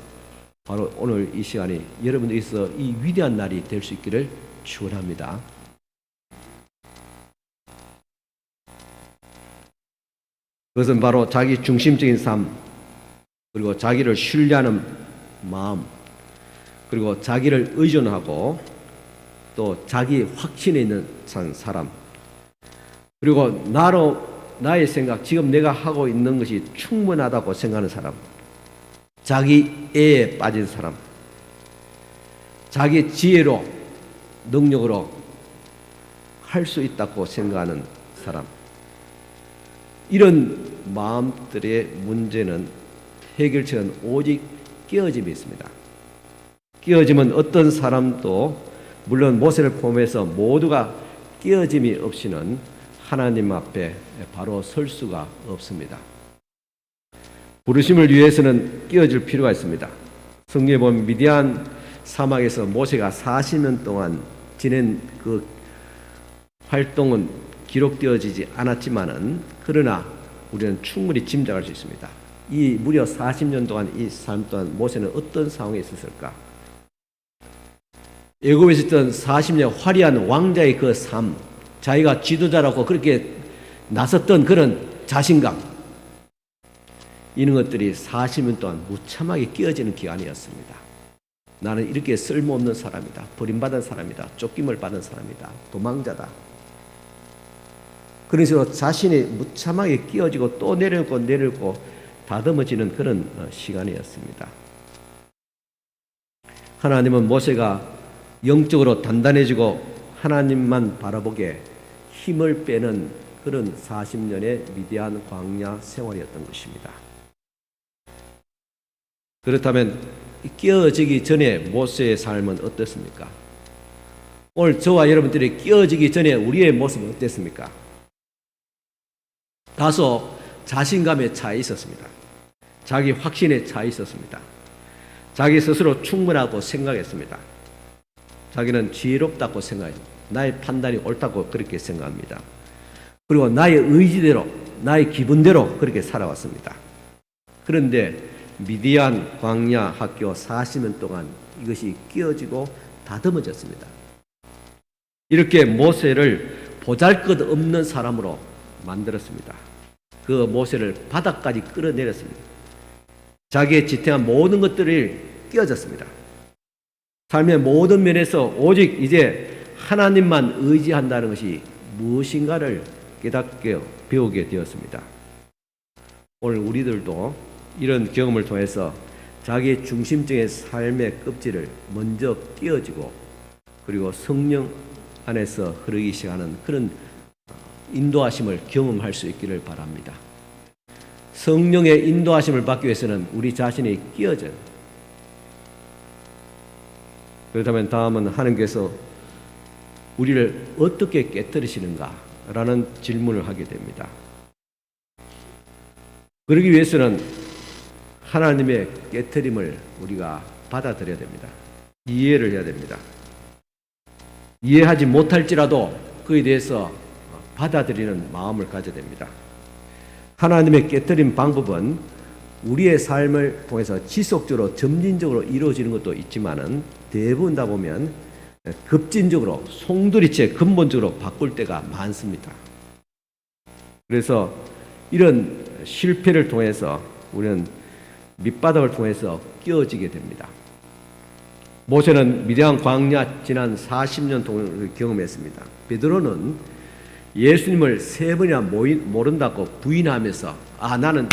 바로 오늘 이 시간이 여러분들에게서 이 위대한 날이 될 수 있기를 축원합니다. 그것은 바로 자기 중심적인 삶, 그리고 자기를 신뢰하는 마음, 그리고 자기를 의존하고 또 자기 확신에 있는 사람, 그리고 나의 생각, 지금 내가 하고 있는 것이 충분하다고 생각하는 사람, 자기애에 빠진 사람, 자기 지혜로 능력으로 할 수 있다고 생각하는 사람, 이런 마음들의 문제는 해결책은 오직 깨어짐이 있습니다. 깨어짐은 어떤 사람도 물론 모세를 포함해서 모두가 깨어짐이 없이는 하나님 앞에 바로 설 수가 없습니다. 부르심을 위해서는 깨어질 필요가 있습니다. 성경에 보면 미디안 사막에서 모세가 40년 동안 지낸 그 활동은 기록되어지지 않았지만은 그러나 우리는 충분히 짐작할 수 있습니다. 이 무려 40년 동안 이 삶 동안 모세는 어떤 상황에 있었을까? 애굽에 있었던 40년 화려한 왕자의 그 삶, 자기가 지도자라고 그렇게 나섰던 그런 자신감, 이런 것들이 40년 동안 무참하게 끼어지는 기간이었습니다. 나는 이렇게 쓸모없는 사람이다, 버림받은 사람이다, 쫓김을 받은 사람이다, 도망자다. 그런 식으로 자신이 무참하게 끼어지고 또 내려오고 다듬어지는 그런 시간이었습니다. 하나님은 모세가 영적으로 단단해지고 하나님만 바라보게 힘을 빼는 그런 40년의 위대한 광야 생활이었던 것입니다. 그렇다면 끼어지기 전에 모세의 삶은 어떻습니까? 오늘 저와 여러분들이 끼어지기 전에 우리의 모습은 어땠습니까? 다소 자신감에 차이 있었습니다. 자기 확신에 차이 있었습니다. 자기 스스로 충분하고 생각했습니다. 자기는 지혜롭다고 생각합니다. 나의 판단이 옳다고 그렇게 생각합니다. 그리고 나의 의지대로, 나의 기분대로 그렇게 살아왔습니다. 그런데 미디안 광야 학교 40년 동안 이것이 끼어지고 다듬어졌습니다. 이렇게 모세를 보잘것없는 사람으로 만들었습니다. 그 모세를 바닥까지 끌어내렸습니다. 자기의 지탱한 모든 것들을 끼어졌습니다. 삶의 모든 면에서 오직 이제 하나님만 의지한다는 것이 무엇인가를 깨닫게 배우게 되었습니다. 오늘 우리들도 이런 경험을 통해서 자기 중심적인 삶의 껍질을 먼저 끼어지고 그리고 성령 안에서 흐르기 시작하는 그런 인도하심을 경험할 수 있기를 바랍니다. 성령의 인도하심을 받기 위해서는 우리 자신이 끼어져요. 그렇다면 다음은 하나님께서 우리를 어떻게 깨뜨리시는가라는 질문을 하게 됩니다. 그러기 위해서는 하나님의 깨뜨림을 우리가 받아들여야 됩니다. 이해를 해야 됩니다. 이해하지 못할지라도 그에 대해서 받아들이는 마음을 가져야 됩니다. 하나님의 깨뜨림 방법은 우리의 삶을 통해서 지속적으로 점진적으로 이루어지는 것도 있지만은 대부분 다 보면 급진적으로 송두리째 근본적으로 바꿀 때가 많습니다. 그래서 이런 실패를 통해서 우리는 밑바닥을 통해서 끼어지게 됩니다. 모세는 미디안 광야 지난 40년 동안을 경험했습니다. 베드로는 예수님을 3번이나 모른다고 부인하면서 나는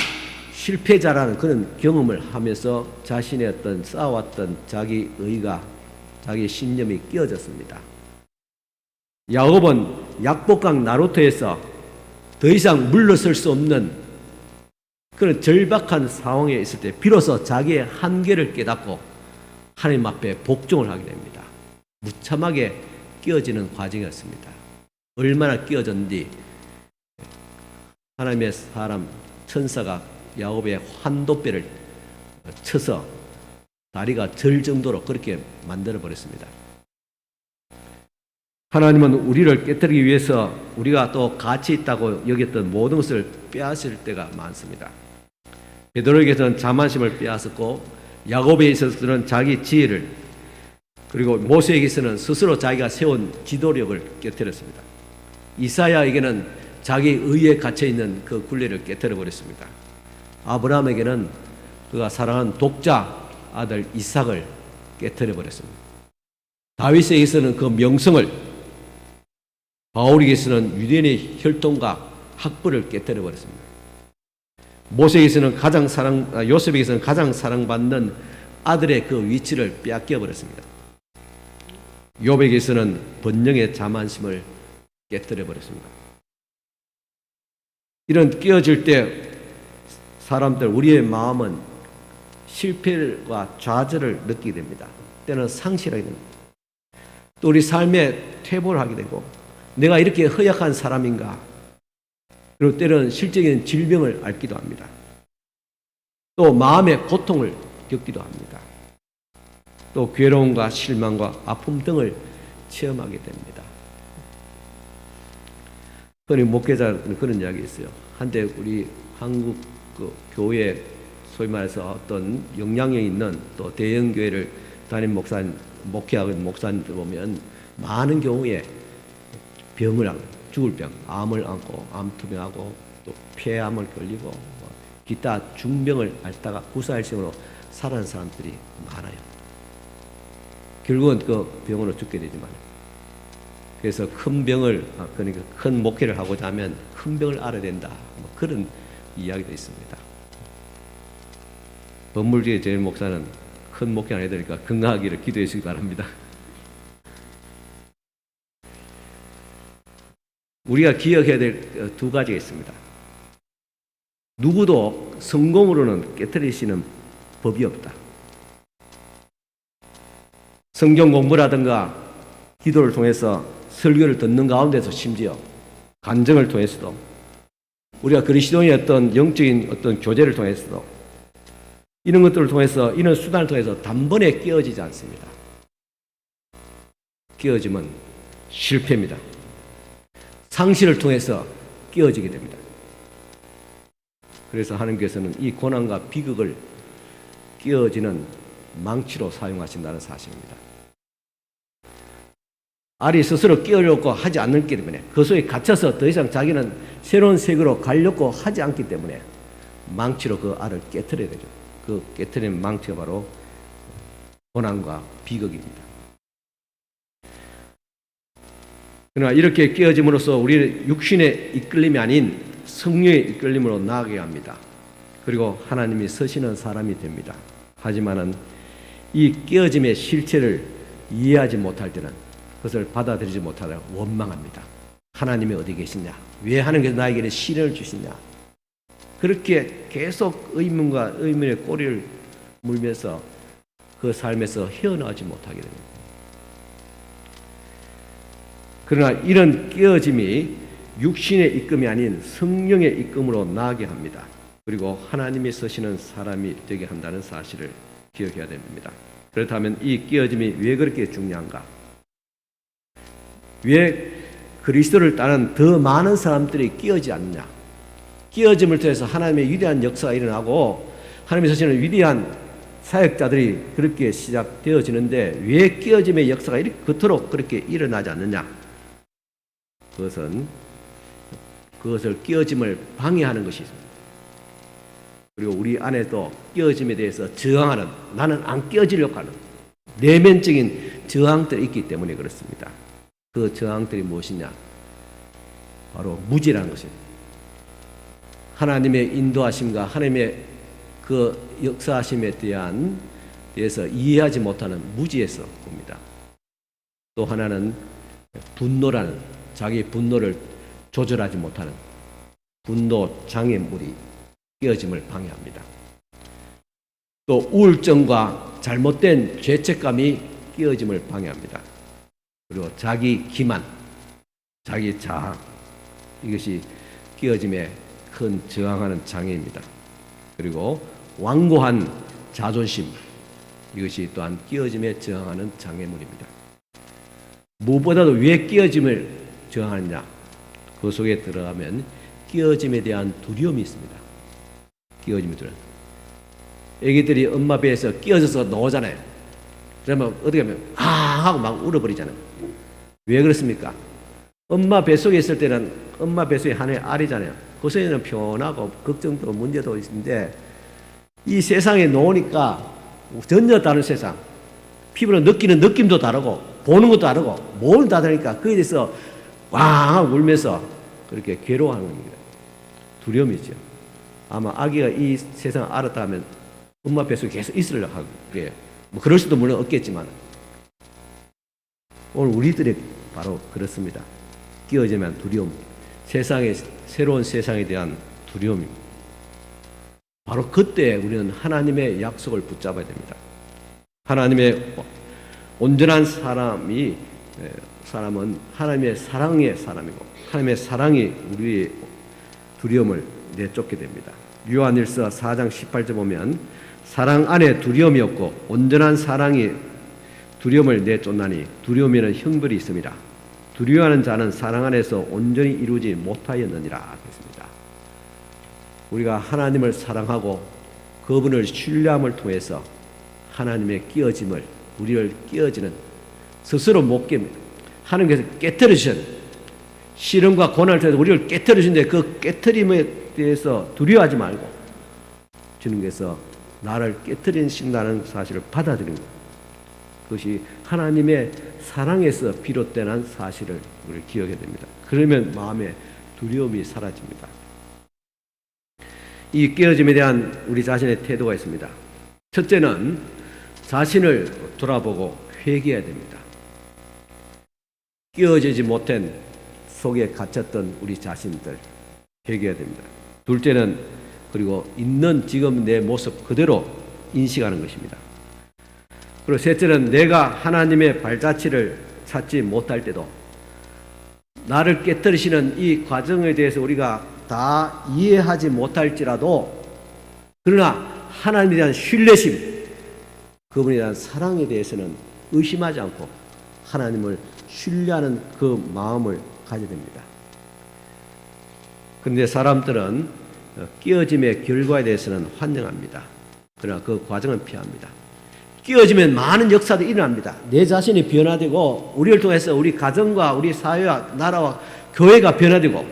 실패자라는 그런 경험을 하면서 자신의 어떤 쌓아왔던 자기 의가 자기 신념이 끼어졌습니다. 야곱은 약복강 나루터에서 더 이상 물러설 수 없는 그런 절박한 상황에 있을 때 비로소 자기의 한계를 깨닫고 하나님 앞에 복종을 하게 됩니다. 무참하게 끼어지는 과정이었습니다. 얼마나 끼어졌는지 하나님의 사람 천사가 야곱의 환도뼈를 쳐서 다리가 절 정도로 그렇게 만들어 버렸습니다. 하나님은 우리를 깨뜨리기 위해서 우리가 또 가치 있다고 여겼던 모든 것을 빼앗을 때가 많습니다. 베드로에게서는 자만심을 빼앗았고, 야곱에 있어서는 자기 지혜를, 그리고 모세에게서는 스스로 자기가 세운 지도력을 깨뜨렸습니다. 이사야에게는 자기 의에 갇혀 있는 그 굴레를 깨뜨려 버렸습니다. 아브라함에게는 그가 사랑한 독자 아들 이삭을 깨뜨려 버렸습니다. 다윗에게서는 그 명성을, 바울에게서는 유대인의 혈통과 학벌을 깨뜨려 버렸습니다. 모세에게서는 요셉에게서는 가장 사랑받는 아들의 그 위치를 빼앗겨 버렸습니다. 욥에게서는 번영의 자만심을 깨뜨려 버렸습니다. 이런 끼어질 때 사람들, 우리의 마음은 실패와 좌절을 느끼게 됩니다. 때는 상실하게 됩니다. 또 우리 삶에 퇴보를 하게 되고, 내가 이렇게 허약한 사람인가? 그리고 때로는 실적인 질병을 앓기도 합니다. 또 마음의 고통을 겪기도 합니다. 또 괴로움과 실망과 아픔 등을 체험하게 됩니다. 흔히 목회자는 그런 이야기 있어요. 한때 우리 한국 그 교회, 소위 말해서 어떤 영향력 있는 또 대형 교회를 담임 목회하는 목사님들 보면 많은 경우에 병을 앓고, 죽을 병, 암을 앓고, 암투병하고, 또 폐암을 걸리고, 기타 중병을 앓다가 구사일생으로 살아난 사람들이 많아요. 결국은 그 병으로 죽게 되지만, 그래서 그러니까 큰 목회를 하고자 하면 큰 병을 앓아야 된다, 그런 이야기도 있습니다. 건물주의 제 목사는 큰 목회 안 해야 되니까 건강하기를 기도해 주시기 바랍니다. 우리가 기억해야 될 두 가지가 있습니다. 누구도 성공으로는 깨트리시는 법이 없다. 성경 공부라든가 기도를 통해서 설교를 듣는 가운데서, 심지어 간증을 통해서도, 우리가 그리스도인의 어떤 영적인 어떤 교제를 통해서도, 이런 것들을 통해서, 이런 수단을 통해서 단번에 깨어지지 않습니다. 깨어지면 실패입니다. 상실을 통해서 깨어지게 됩니다. 그래서 하나님께서는 이 고난과 비극을 깨어지는 망치로 사용하신다는 사실입니다. 알이 스스로 깨어려고 하지 않기 때문에, 그 속에 갇혀서 더 이상 자기는 새로운 세계로 가려고 하지 않기 때문에 망치로 그 알을 깨트려야 되죠. 그 깨트리는 망치가 바로 고난과 비극입니다. 그러나 이렇게 깨어짐으로써 우리는 육신의 이끌림이 아닌 성령의 이끌림으로 나아가게 합니다. 그리고 하나님이 서시는 사람이 됩니다. 하지만은 이 깨어짐의 실체를 이해하지 못할 때는, 그것을 받아들이지 못하다가 원망합니다. 하나님이 어디 계시냐? 왜 하나님께서 나에게 시련을 주시냐? 그렇게 계속 의문의 꼬리를 물면서 그 삶에서 헤어나오지 못하게 됩니다. 그러나 이런 깨어짐이 육신의 이끔이 아닌 성령의 이끔으로 나아가게 합니다. 그리고 하나님이 서시는 사람이 되게 한다는 사실을 기억해야 됩니다. 그렇다면 이 깨어짐이 왜 그렇게 중요한가? 왜 그리스도를 따르는 더 많은 사람들이 깨어지지 않느냐? 깨어짐을 통해서 하나님의 위대한 역사가 일어나고 하나님이 서시는 위대한 사역자들이 그렇게 시작되어지는데, 왜 깨어짐의 역사가 이렇게 그토록 그렇게 일어나지 않느냐? 그것을 깨어짐을 방해하는 것이 있습니다. 그리고 우리 안에도 깨어짐에 대해서 저항하는, 나는 안 깨어지려고 하는 내면적인 저항들이 있기 때문에 그렇습니다. 그 저항들이 무엇이냐? 바로 무지라는 것입니다. 하나님의 인도하심과 하나님의 그 역사하심에 대해서 이해하지 못하는 무지에서 옵니다. 또 하나는 분노라는, 자기 분노를 조절하지 못하는 분노 장애물이 깨어짐을 방해합니다. 또 우울증과 잘못된 죄책감이 깨어짐을 방해합니다. 그리고 자기 기만, 자기 자학, 이것이 끼어짐에 큰 저항하는 장애입니다. 그리고 완고한 자존심, 이것이 또한 끼어짐에 저항하는 장애물입니다. 무엇보다도 왜 끼어짐을 저항하느냐? 그 속에 들어가면 끼어짐에 대한 두려움이 있습니다. 끼어짐이 두려움. 애기들이 엄마 배에서 끼어져서 나오잖아요. 그러면 어떻게 하면 하고 막 울어버리잖아요. 왜 그렇습니까? 엄마 뱃속에 있을 때는 엄마 뱃속에 하나의 알이잖아요. 그 속에는 편하고 걱정도 문제도 있는데 이 세상에 놓으니까 전혀 다른 세상. 피부로 느끼는 느낌도 다르고 보는 것도 다르고 뭘 다르니까 거기에 대해서 왕 울면서 그렇게 괴로워하는 겁니다. 두려움이죠. 아마 아기가 이 세상을 알았다 하면 엄마 뱃속에 계속 있으려고 하고 그래요. 뭐 그럴 수도 물론 없겠지만 오늘 우리들이 바로 그렇습니다. 끼어지면 두려움, 새로운 세상에 대한 두려움입니다. 바로 그때 우리는 하나님의 약속을 붙잡아야 됩니다. 하나님의 온전한 사람은 하나님의 사랑의 사람이고 하나님의 사랑이 우리의 두려움을 내쫓게 됩니다. 요한일서 4장 18절 보면 사랑 안에 두려움이 없고 온전한 사랑이 두려움을 내쫓나니 두려움에는 형벌이 있습니다. 두려워하는 자는 사랑 안에서 온전히 이루지 못하였느니라 했습니다. 우리가 하나님을 사랑하고 그분을 신뢰함을 통해서 하나님의 끼어짐을 우리를 끼어지는 스스로 못 깨입니다. 하나님께서 깨트리신 시련과 고난을 통해서 우리를 깨트리신데 그 깨트림에 대해서 두려워하지 말고 주님께서 나를 깨트리신다는 사실을 받아들이는 것. 그것이 하나님의 사랑에서 비롯된 사실을 우리 기억해야 됩니다. 그러면 마음에 두려움이 사라집니다. 이 깨어짐에 대한 우리 자신의 태도가 있습니다. 첫째는 자신을 돌아보고 회개해야 됩니다. 끼어지지 못한 속에 갇혔던 우리 자신들 회개해야 됩니다. 둘째는 그리고 있는 지금 내 모습 그대로 인식하는 것입니다. 그리고 셋째는 내가 하나님의 발자취를 찾지 못할 때도 나를 깨뜨리시는 이 과정에 대해서 우리가 다 이해하지 못할지라도 그러나 하나님에 대한 신뢰심, 그분에 대한 사랑에 대해서는 의심하지 않고 하나님을 신뢰하는 그 마음을 가져야 됩니다. 그런데 사람들은 끼어짐의 결과에 대해서는 환영합니다. 그러나 그 과정은 피합니다. 끼어지면 많은 역사도 일어납니다. 내 자신이 변화되고 우리를 통해서 우리 가정과 우리 사회와 나라와 교회가 변화되고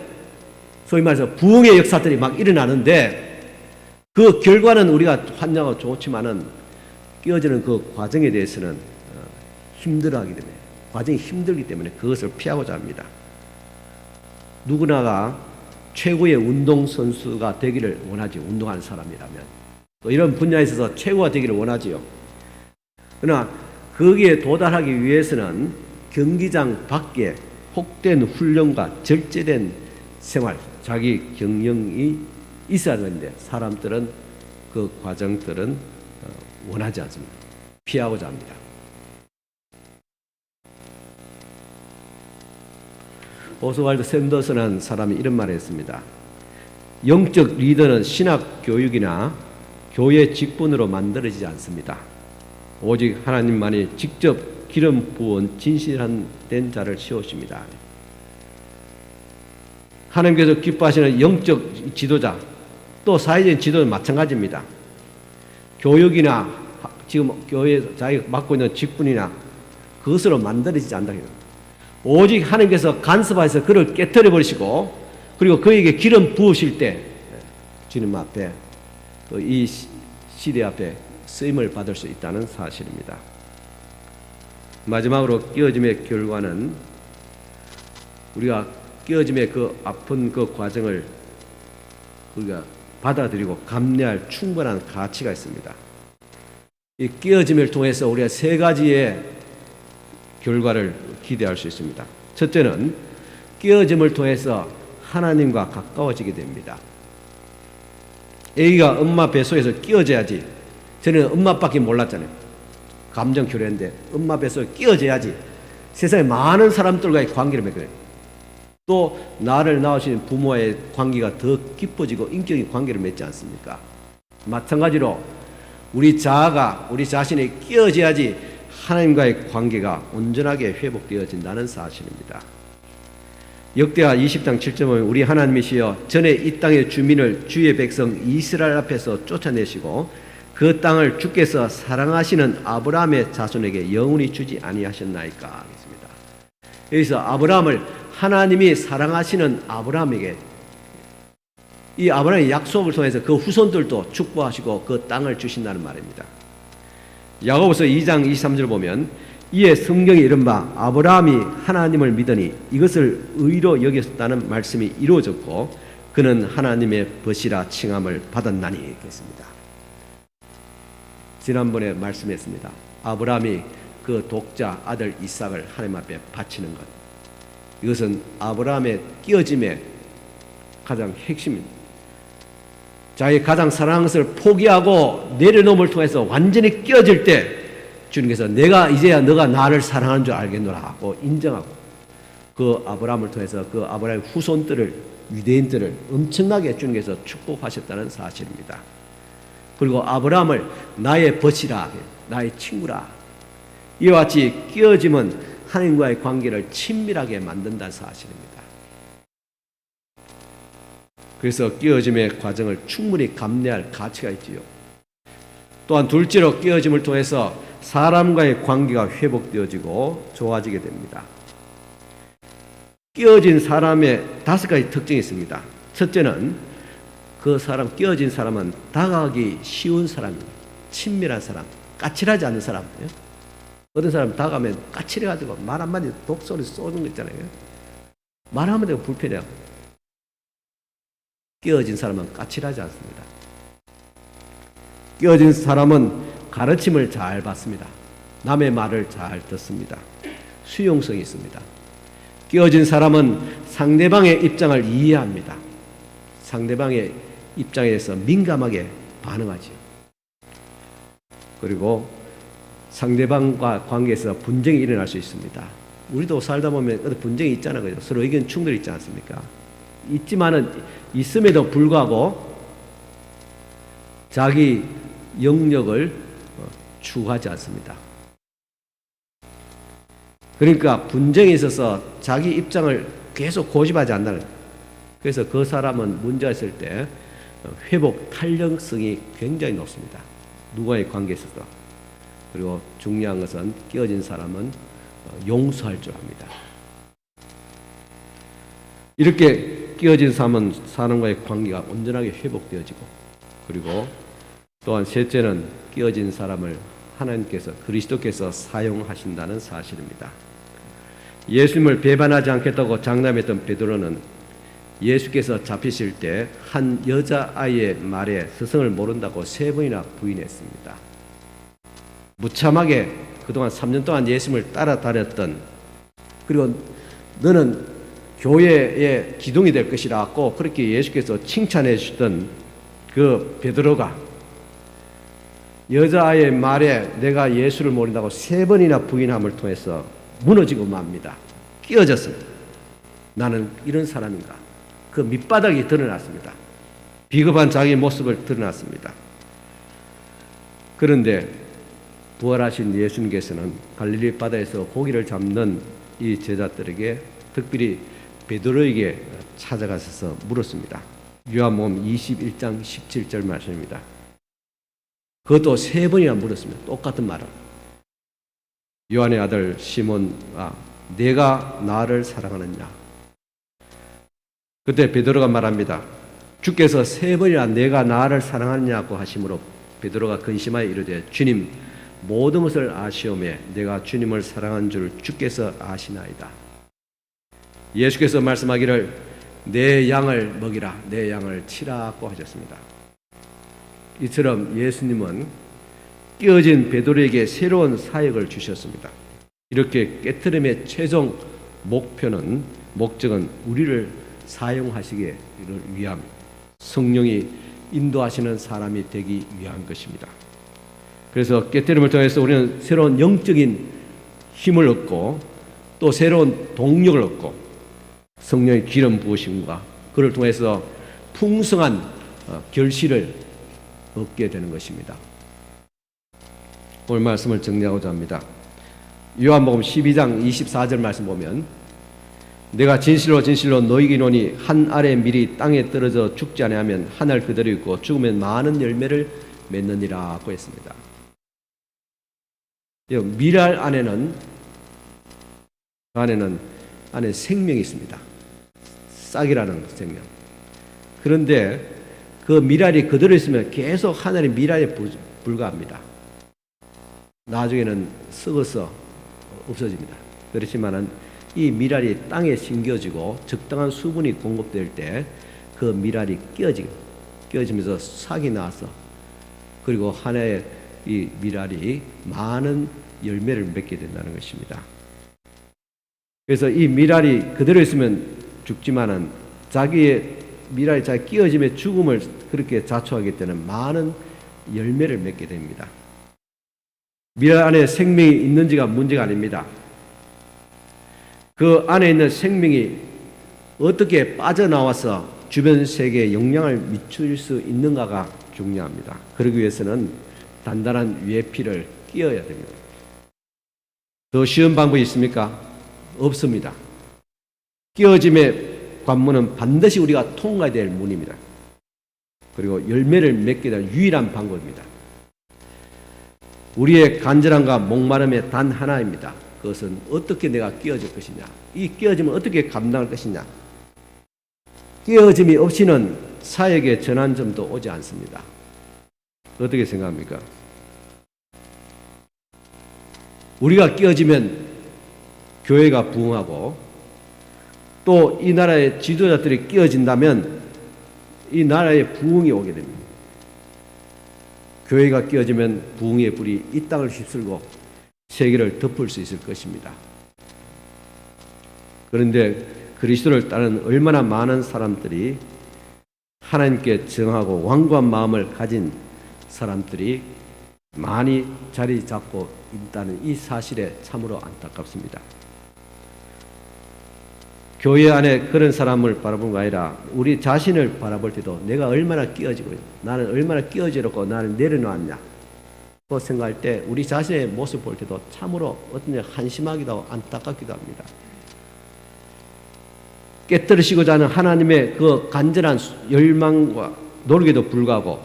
소위 말해서 부흥의 역사들이 막 일어나는데 그 결과는 우리가 환영하고 좋지만은 끼어지는 그 과정에 대해서는 힘들어하기 때문에 과정이 힘들기 때문에 그것을 피하고자 합니다. 누구나가 최고의 운동선수가 되기를 원하지, 운동하는 사람이라면 또 이런 분야에 있어서 최고가 되기를 원하지요. 그러나 거기에 도달하기 위해서는 경기장 밖에 혹된 훈련과 절제된 생활, 자기 경영이 있어야 하는데 사람들은 그 과정들은 원하지 않습니다. 피하고자 합니다. 오스왈드 샌더스라는 사람이 이런 말을 했습니다. 영적 리더는 신학 교육이나 교회 직분으로 만들어지지 않습니다. 오직 하나님만이 직접 기름 부은 진실한 된 자를 세우십니다. 하나님께서 기뻐하시는 영적 지도자, 또 사회적인 지도는 마찬가지입니다. 교육이나 지금 교회에서 자기가 맡고 있는 직분이나 그것으로 만들어지지 않다. 오직 하나님께서 간섭하셔서 그를 깨뜨려 버리시고 그리고 그에게 기름 부으실 때 주님 앞에 이 시대 앞에 쓰임을 받을 수 있다는 사실입니다. 마지막으로 끼어짐의 결과는 우리가 끼어짐의 그 아픈 그 과정을 우리가 받아들이고 감내할 충분한 가치가 있습니다. 이 끼어짐을 통해서 우리가 세 가지의 결과를 기대할 수 있습니다. 첫째는 끼어짐을 통해서 하나님과 가까워지게 됩니다. 아기가 엄마 뱃속에서 끼어져야지. 저는 엄마밖에 몰랐잖아요. 감정 교류인데 엄마 뱃속에 끼어져야지 세상에 많은 사람들과의 관계를 맺어요. 또 나를 낳으신 부모와의 관계가 더 깊어지고 인격의 관계를 맺지 않습니까? 마찬가지로 우리 자아가 우리 자신에 끼어져야지 하나님과의 관계가 온전하게 회복되어진다는 사실입니다. 역대하 20장 7절 보면 우리 하나님이시여 전에 이 땅의 주민을 주의 백성 이스라엘 앞에서 쫓아내시고 그 땅을 주께서 사랑하시는 아브라함의 자손에게 영원히 주지 아니하셨나이까 하겠습니다. 여기서 아브라함을 하나님이 사랑하시는 아브라함에게 이 아브라함의 약속을 통해서 그 후손들도 축복하시고 그 땅을 주신다는 말입니다. 야고보서 2장 23절 보면 이에 성경에 이른 바 아브라함이 하나님을 믿으니 이것을 의로 여겼다는 말씀이 이루어졌고 그는 하나님의 벗이라 칭함을 받았나니 했습니다. 지난번에 말씀했습니다. 아브라함이 그 독자 아들 이삭을 하나님 앞에 바치는 것, 이것은 아브라함의 끼어짐의 가장 핵심입니다. 자기 가장 사랑하는 것을 포기하고 내려놓음을 통해서 완전히 끼어질 때 주님께서 내가 이제야 너가 나를 사랑하는 줄 알겠노라 하고 인정하고 그 아브라함을 통해서 그 아브라함의 후손들을 유대인들을 엄청나게 주님께서 축복하셨다는 사실입니다. 그리고 아브라함을 나의 벗이라, 나의 친구라, 이와 같이 끼어짐은 하나님과의 관계를 친밀하게 만든다는 사실입니다. 그래서 끼어짐의 과정을 충분히 감내할 가치가 있지요. 또한 둘째로 끼어짐을 통해서 사람과의 관계가 회복되어지고 좋아지게 됩니다. 끼어진 사람의 5가지 특징이 있습니다. 첫째는 그 사람, 끼어진 사람은 다가가기 쉬운 사람입니다. 친밀한 사람, 까칠하지 않는 사람. 어떤 사람 다가가면 까칠해가지고 말 한마디 독소리 쏘는 거 있잖아요. 말하면 되고 불편해요. 끼어진 사람은 까칠하지 않습니다. 끼어진 사람은 가르침을 잘 받습니다. 남의 말을 잘 듣습니다. 수용성이 있습니다. 끼어진 사람은 상대방의 입장을 이해합니다. 상대방의 입장에 대해서 민감하게 반응하지요. 그리고 상대방과 관계에서 분쟁이 일어날 수 있습니다. 우리도 살다 보면 어떤 분쟁이 있잖아요. 서로 의견 충돌이 있지 않습니까? 있지만은 있음에도 불구하고 자기 영역을 추구하지 않습니다. 그러니까 분쟁에 있어서 자기 입장을 계속 고집하지 않는다는 거예요. 그래서 그 사람은 문제가 있을 때 회복 탄력성이 굉장히 높습니다. 누구와의 관계에 있어서. 그리고 중요한 것은 끼어진 사람은 용서할 줄 압니다. 이렇게 끼어진 사람은 사람과의 관계가 온전하게 회복되어지고, 그리고 또한 셋째는 끼어진 사람을 하나님께서, 그리스도께서 사용하신다는 사실입니다. 예수님을 배반하지 않겠다고 장담했던 베드로는 예수께서 잡히실 때 한 여자아이의 말에 스승을 모른다고 3번이나 부인했습니다. 무참하게 그동안 3년 동안 예수님을 따라다녔던, 그리고 너는 교회의 기둥이 될 것이라고 그렇게 예수께서 칭찬해 주셨던 그 베드로가 여자아이의 말에 내가 예수를 모른다고 3번이나 부인함을 통해서 무너지고 맙니다. 끼어졌습니다. 나는 이런 사람인가? 그 밑바닥이 드러났습니다. 비겁한 자기 모습을 드러났습니다. 그런데 부활하신 예수님께서는 갈릴리 바다에서 고기를 잡는 이 제자들에게, 특별히 베드로에게 찾아가셔서 물었습니다. 요한복음 21장 17절 말씀입니다. 그것도 3번이나 물었습니다. 똑같은 말을. 요한의 아들 시몬아, 내가 나를 사랑하느냐? 그때 베드로가 말합니다. 주께서 3번이나 내가 나를 사랑하느냐고 하심으로 베드로가 근심하여 이르되 주님, 모든 것을 아시오매 내가 주님을 사랑한 줄 주께서 아시나이다. 예수께서 말씀하기를 내 양을 먹이라, 내 양을 치라고 하셨습니다. 이처럼 예수님은 끼어진 베드로에게 새로운 사역을 주셨습니다. 이렇게 깨트림의 최종 목적은 우리를 사용하시기를 위함, 성령이 인도하시는 사람이 되기 위한 것입니다. 그래서 깨트림을 통해서 우리는 새로운 영적인 힘을 얻고 또 새로운 동력을 얻고 성령의 기름 부으심과 그를 통해서 풍성한 결실을 얻게 되는 것입니다. 오늘 말씀을 정리하고자 합니다. 요한복음 12장 24절 말씀 보면 내가 진실로 진실로 너희에게 이르노니 한 알의 밀이 땅에 떨어져 죽지 아니하면 한 알 그대로 있고 죽으면 많은 열매를 맺느니라고 했습니다. 밀알 안에 생명이 있습니다. 싹이라는 생명. 그런데 그 밀알이 그대로 있으면 계속 하나의 밀알에 불과합니다. 나중에는 썩어서 없어집니다. 그렇지만은 이 밀알이 땅에 심겨지고 적당한 수분이 공급될 때 그 밀알이 끼어지면서 싹이 나서 그리고 하나의 이 밀알이 많은 열매를 맺게 된다는 것입니다. 그래서 이 밀알이 그대로 있으면 죽지만은 자기의 밀알이 잘 끼어짐에 죽음을 그렇게 자초하기 때문에 많은 열매를 맺게 됩니다. 밀알 안에 생명이 있는지가 문제가 아닙니다. 그 안에 있는 생명이 어떻게 빠져나와서 주변 세계에 영향을 미칠 수 있는가가 중요합니다. 그러기 위해서는 단단한 외피를 끼워야 됩니다. 더 쉬운 방법이 있습니까? 없습니다. 끼워짐의 관문은 반드시 우리가 통과해야 될 문입니다. 그리고 열매를 맺게 될 유일한 방법입니다. 우리의 간절함과 목마름의 단 하나입니다. 그것은 어떻게 내가 끼워질 것이냐, 이 끼워짐을 어떻게 감당할 것이냐. 끼워짐이 없이는 사역의 전환점도 오지 않습니다. 어떻게 생각합니까? 우리가 끼워지면 교회가 부흥하고 또 이 나라의 지도자들이 끼워진다면 이 나라에 부흥이 오게 됩니다. 교회가 끼워지면 부흥의 불이 이 땅을 휩쓸고 세계를 덮을 수 있을 것입니다. 그런데 그리스도를 따르는 얼마나 많은 사람들이 하나님께 정하고 완고한 마음을 가진 사람들이 많이 자리 잡고 있다는 이 사실에 참으로 안타깝습니다. 교회 안에 그런 사람을 바라보는 게 아니라 우리 자신을 바라볼 때도 내가 얼마나 끼어지고 나는 얼마나 끼어지고 나는 내려놓았냐 그 생각할 때 우리 자신의 모습 볼 때도 참으로 어떤 한심하기도 하고 안타깝기도 합니다. 깨뜨리시고자 하는 하나님의 그 간절한 열망과 노력에도 불구하고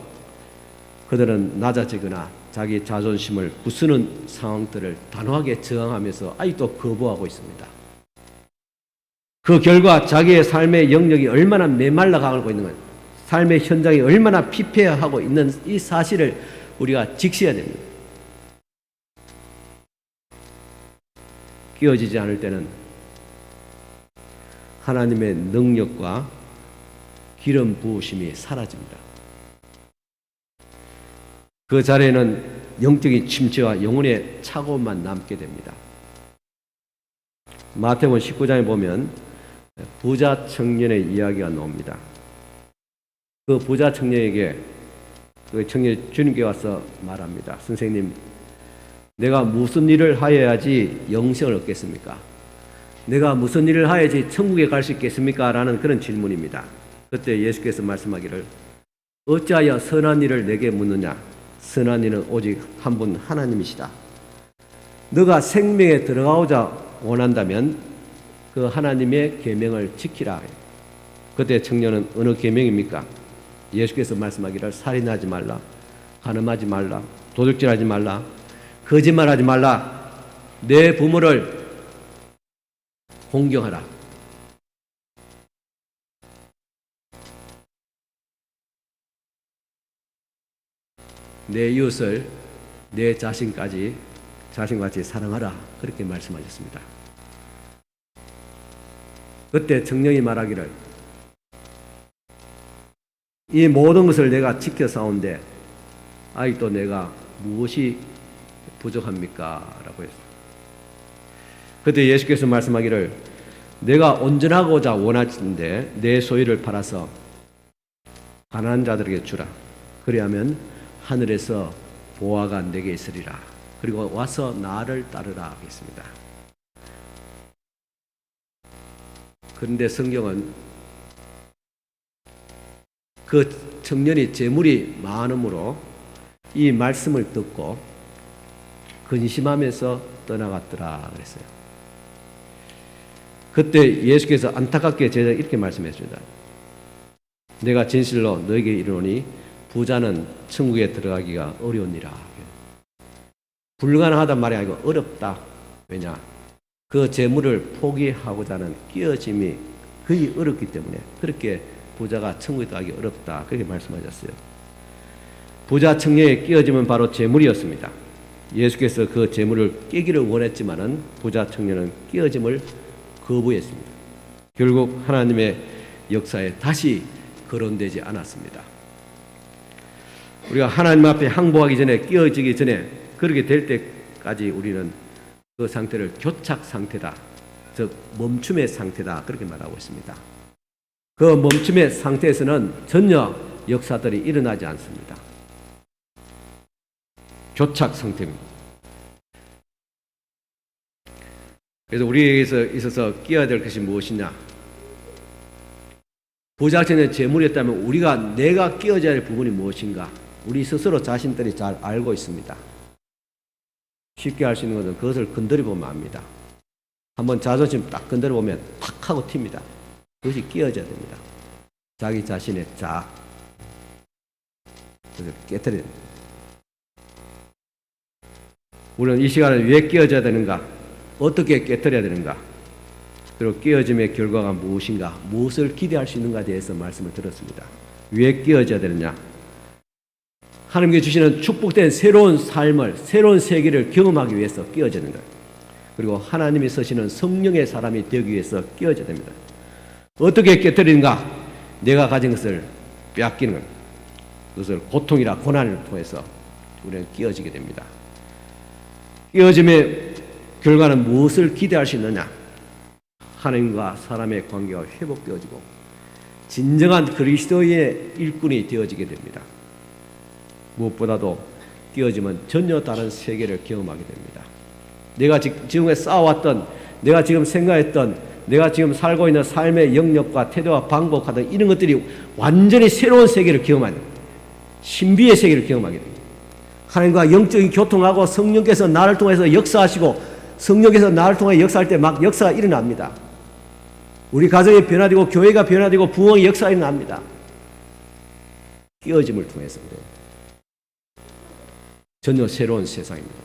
그들은 낮아지거나 자기 자존심을 부수는 상황들을 단호하게 저항하면서 아직도 거부하고 있습니다. 그 결과 자기의 삶의 영역이 얼마나 메말라 가고 있는 것, 삶의 현장이 얼마나 피폐하고 있는 이 사실을 우리가 직시해야 됩니다. 끼워지지 않을 때는 하나님의 능력과 기름 부으심이 사라집니다. 그 자리에는 영적인 침체와 영혼의 착오만 남게 됩니다. 마태복음 19장에 보면 부자 청년의 이야기가 나옵니다. 그 부자 청년에게 그 청년이 주님께 와서 말합니다. 선생님, 내가 무슨 일을 하여야지 영생을 얻겠습니까? 내가 무슨 일을 하여야지 천국에 갈 수 있겠습니까? 라는 그런 질문입니다. 그때 예수께서 말씀하기를 어찌하여 선한 일을 내게 묻느냐? 선한 일은 오직 한 분 하나님이시다. 너가 생명에 들어가고자 원한다면 그 하나님의 계명을 지키라. 그때 청년은 어느 계명입니까? 예수께서 말씀하기를 살인하지 말라, 간음하지 말라, 도둑질하지 말라, 거짓말하지 말라, 내 부모를 공경하라. 내 이웃을 내 자신같이 사랑하라. 그렇게 말씀하셨습니다. 그때 청년이 말하기를 이 모든 것을 내가 지켜 싸운데 아직도 내가 무엇이 부족합니까? 라고 했습니다. 그때 예수께서 말씀하기를 내가 온전하고자 원하는데 내 소유를 팔아서 가난한 자들에게 주라. 그리하면 하늘에서 보화가 내게 있으리라. 그리고 와서 나를 따르라 하겠습니다. 그런데 성경은 그 청년이 재물이 많음으로 이 말씀을 듣고 근심하면서 떠나갔더라 그랬어요. 그때 예수께서 안타깝게 제자에게 이렇게 말씀했습니다. 내가 진실로 너에게 이르노니 부자는 천국에 들어가기가 어려우니라. 불가능하단 말이 아니고 어렵다. 왜냐? 그 재물을 포기하고자 하는 끼어짐이 거의 어렵기 때문에 그렇게 부자가 천국에 들어가기 어렵다. 그렇게 말씀하셨어요. 부자 청년의 끼어짐은 바로 재물이었습니다. 예수께서 그 재물을 깨기를 원했지만은 부자 청년은 끼어짐을 거부했습니다. 결국 하나님의 역사에 다시 거론되지 않았습니다. 우리가 하나님 앞에 항복하기 전에 끼어지기 전에 그렇게 될 때까지 우리는 그 상태를 교착 상태다, 즉 멈춤의 상태다 그렇게 말하고 있습니다. 그 멈춤의 상태에서는 전혀 역사들이 일어나지 않습니다. 교착 상태입니다. 그래서 우리에게서 있어서 끼어야 될 것이 무엇이냐? 부자청년의 재물이었다면 내가 끼어져야 할 부분이 무엇인가? 우리 스스로 자신들이 잘 알고 있습니다. 쉽게 할 수 있는 것은 그것을 건드려보면 압니다. 한번 자존심 딱 건드려보면 탁 하고 튑니다. 그것이 끼어져야 됩니다. 자기 자신의 자아. 그것을 깨트려야 됩니다. 우리는 이 시간에 왜 끼어져야 되는가? 어떻게 깨트려야 되는가? 그리고 끼어짐의 결과가 무엇인가? 무엇을 기대할 수 있는가에 대해서 말씀을 드렸습니다. 왜 끼어져야 되느냐? 하나님께 주시는 축복된 새로운 삶을, 새로운 세계를 경험하기 위해서 끼어져야 된다. 그리고 하나님이 쓰시는 성령의 사람이 되기 위해서 끼어져야 됩니다. 어떻게 깨트리는가? 내가 가진 것을 빼앗기는 것. 그것을 고통이라 고난을 통해서 우리는 끼어지게 됩니다. 끼어짐의 결과는 무엇을 기대할 수 있느냐? 하나님과 사람의 관계가 회복되어지고 진정한 그리스도의 일꾼이 되어지게 됩니다. 무엇보다도 끼어지면 전혀 다른 세계를 경험하게 됩니다. 내가 지금에 쌓아왔던, 내가 지금 생각했던, 내가 지금 살고 있는 삶의 영역과 태도와 방법하던 이런 것들이 완전히 새로운 세계를 경험하는, 신비의 세계를 경험하게 됩니다. 하나님과 영적인 교통하고 성령께서 나를 통해서 역사하시고 성령께서 나를 통해 역사할 때 막 역사가 일어납니다. 우리 가정이 변화되고 교회가 변화되고 부흥의 역사가 일어납니다. 끼어짐을 통해서 전혀 새로운 세상입니다.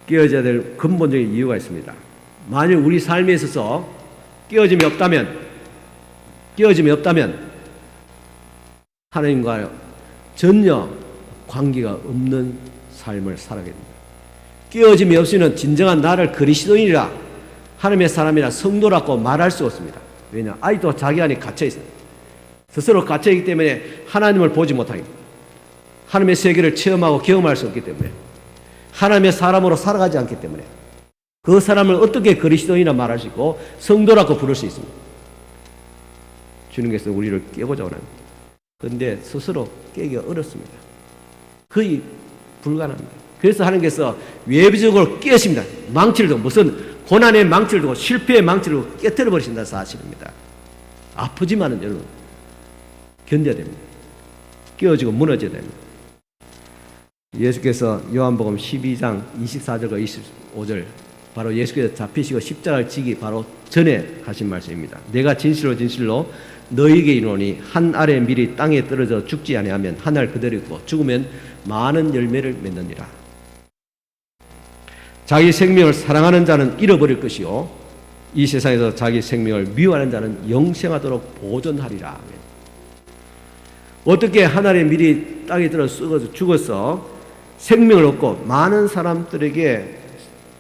끼어져야 될 근본적인 이유가 있습니다. 만일 우리 삶에 있어서 끼어짐이 없다면 하나님과 전혀 관계가 없는 삶을 살아가게 됩니다. 끼어짐이 없이는 진정한 나를 그리스도인이라, 하나님의 사람이라, 성도라고 말할 수 없습니다. 왜냐? 아직도 자기 안에 갇혀 있어요. 스스로 갇혀 있기 때문에 하나님을 보지 못하기, 하나님의 세계를 체험하고 경험할 수 없기 때문에, 하나님의 사람으로 살아가지 않기 때문에 그 사람을 어떻게 그리스도인이라 말할 수 있고 성도라고 부를 수 있습니다. 주님께서 우리를 깨보자고 합니다. 그런데 스스로 깨기가 어렵습니다. 거의 불가능합니다. 그래서 하나님께서 외부적으로 깨십니다. 망치를 두고, 무슨 고난의 망치를 두고 실패의 망치를 두고 깨뜨려 버리신다는 사실입니다. 아프지만은 여러분 견뎌야 됩니다. 깨어지고 무너져야 됩니다. 예수께서 요한복음 12장 24절과 25절, 바로 예수께서 잡히시고 십자가를 지기 바로 전에 하신 말씀입니다. 내가 진실로 진실로 너희에게 이르노니 한 알의 밀이 땅에 떨어져 죽지 아니하면 한 알 그대로 있고 죽으면 많은 열매를 맺느니라. 자기 생명을 사랑하는 자는 잃어버릴 것이요 이 세상에서 자기 생명을 미워하는 자는 영생하도록 보존하리라. 어떻게 한 알의 밀이 땅에 떨어져 죽어서 생명을 얻고 많은 사람들에게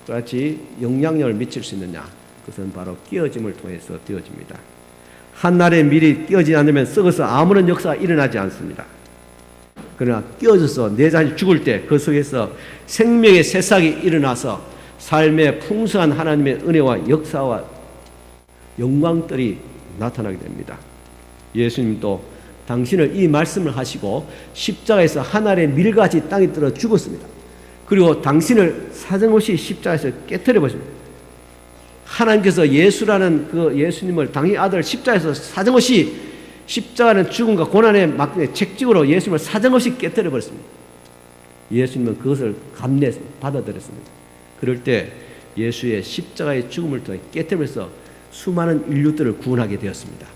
같이 영향력을 미칠 수 있느냐? 그것은 바로 끼어짐을 통해서 되어집니다. 한 알의 밀이 끼어지지 않으면 썩어서 아무런 역사가 일어나지 않습니다. 그러나 끼어져서 내 자신이 죽을 때 그 속에서 생명의 새싹이 일어나서 삶의 풍성한 하나님의 은혜와 역사와 영광들이 나타나게 됩니다. 예수님도 당신을 이 말씀을 하시고 십자가에서 한 알의 밀같이 땅에 떨어 죽었습니다. 그리고 당신을 사정없이 십자가에서 깨뜨려 버립니다. 하나님께서 예수라는 그 예수님을 당신 아들 십자가에서 사정없이 십자가는 죽음과 고난의 막대 책찍으로 예수님을 사정없이 깨뜨려 버렸습니다. 예수님은 그것을 감내해서 받아들였습니다. 그럴 때 예수의 십자가의 죽음을 통해 깨뜨리면서 수많은 인류들을 구원하게 되었습니다.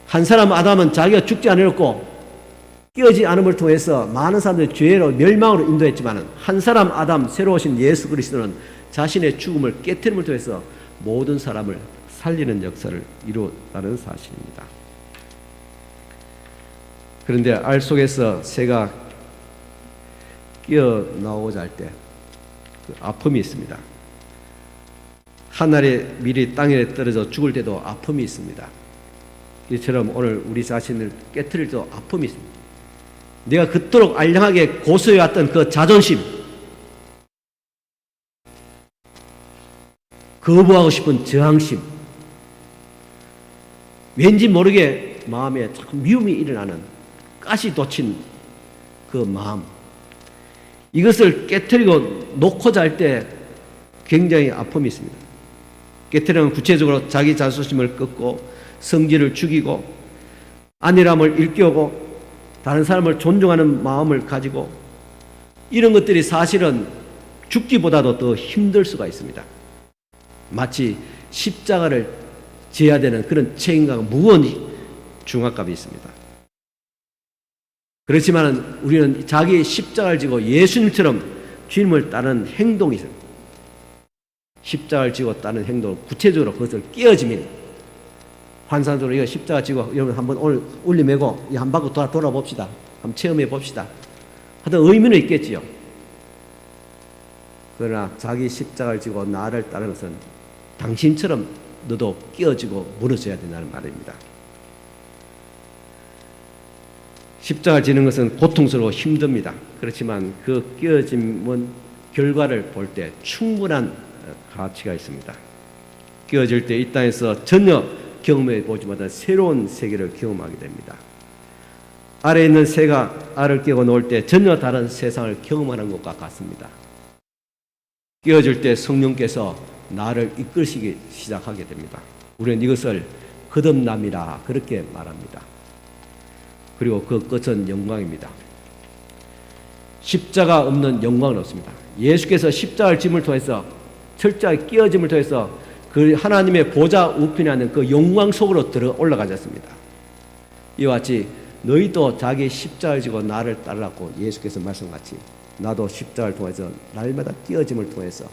한 사람 아담은 자기가 죽지 않으려고 깨어지 않음을 통해서 많은 사람들이 죄로 멸망으로 인도했지만 한 사람 아담 새로 오신 예수 그리스도는 자신의 죽음을 깨뜨림을 통해서 모든 사람을 살리는 역사를 이루었다는 사실입니다. 그런데 알 속에서 새가 끼어 나오고자 할 때 그 아픔이 있습니다. 하늘에 미리 땅에 떨어져 죽을 때도 아픔이 있습니다. 이처럼 오늘 우리 자신을 깨트릴 때도 아픔이 있습니다. 내가 그토록 알량하게 고수해왔던 그 자존심, 거부하고 싶은 저항심, 왠지 모르게 마음에 자꾸 미움이 일어나는 가시 돋친 그 마음, 이것을 깨트리고 놓고자 할 때 굉장히 아픔이 있습니다. 깨트리는 구체적으로 자기 자존심을 꺾고 성질을 죽이고 안일함을 일깨우고 다른 사람을 존중하는 마음을 가지고 이런 것들이 사실은 죽기보다도 더 힘들 수가 있습니다. 마치 십자가를 져야 되는 그런 책임과 무거운 중압감이 있습니다. 그렇지만 우리는 자기 십자가를 지고 예수님처럼 주님을 따르는 행동이 있습니다. 십자가를 지고 따르는 행동, 구체적으로 그것을 끼어지면 환상적으로 이거 십자가 지고 여러분 한번 오늘 올리매고 한 바퀴 돌아봅시다. 한번 체험해 봅시다. 하여튼 의미는 있겠지요. 그러나 자기 십자가를 지고 나를 따르는 것은 당신처럼 너도 끼어지고 무너져야 된다는 말입니다. 십자가 지는 것은 고통스러워 힘듭니다. 그렇지만 그 끼어짐은 결과를 볼 때 충분한 가치가 있습니다. 끼어질 때 이 땅에서 전혀 경험해 보지 못한 새로운 세계를 경험하게 됩니다. 아래에 있는 새가 알을 깨고 놓을 때 전혀 다른 세상을 경험하는 것과 같습니다. 끼어질 때 성령께서 나를 이끌시기 시작하게 됩니다. 우리는 이것을 거듭남이라 그렇게 말합니다. 그리고 그 끝은 영광입니다. 십자가 없는 영광은 없습니다. 예수께서 십자가를 짐을 통해서 철저하게 끼어짐을 통해서 그 하나님의 보좌 우편에 있는 그 영광 속으로 들어 올라가셨습니다. 이와 같이 너희도 자기 십자가를 지고 나를 따르라고 예수께서 말씀같이 나도 십자가를 통해서 날마다 끼어짐을 통해서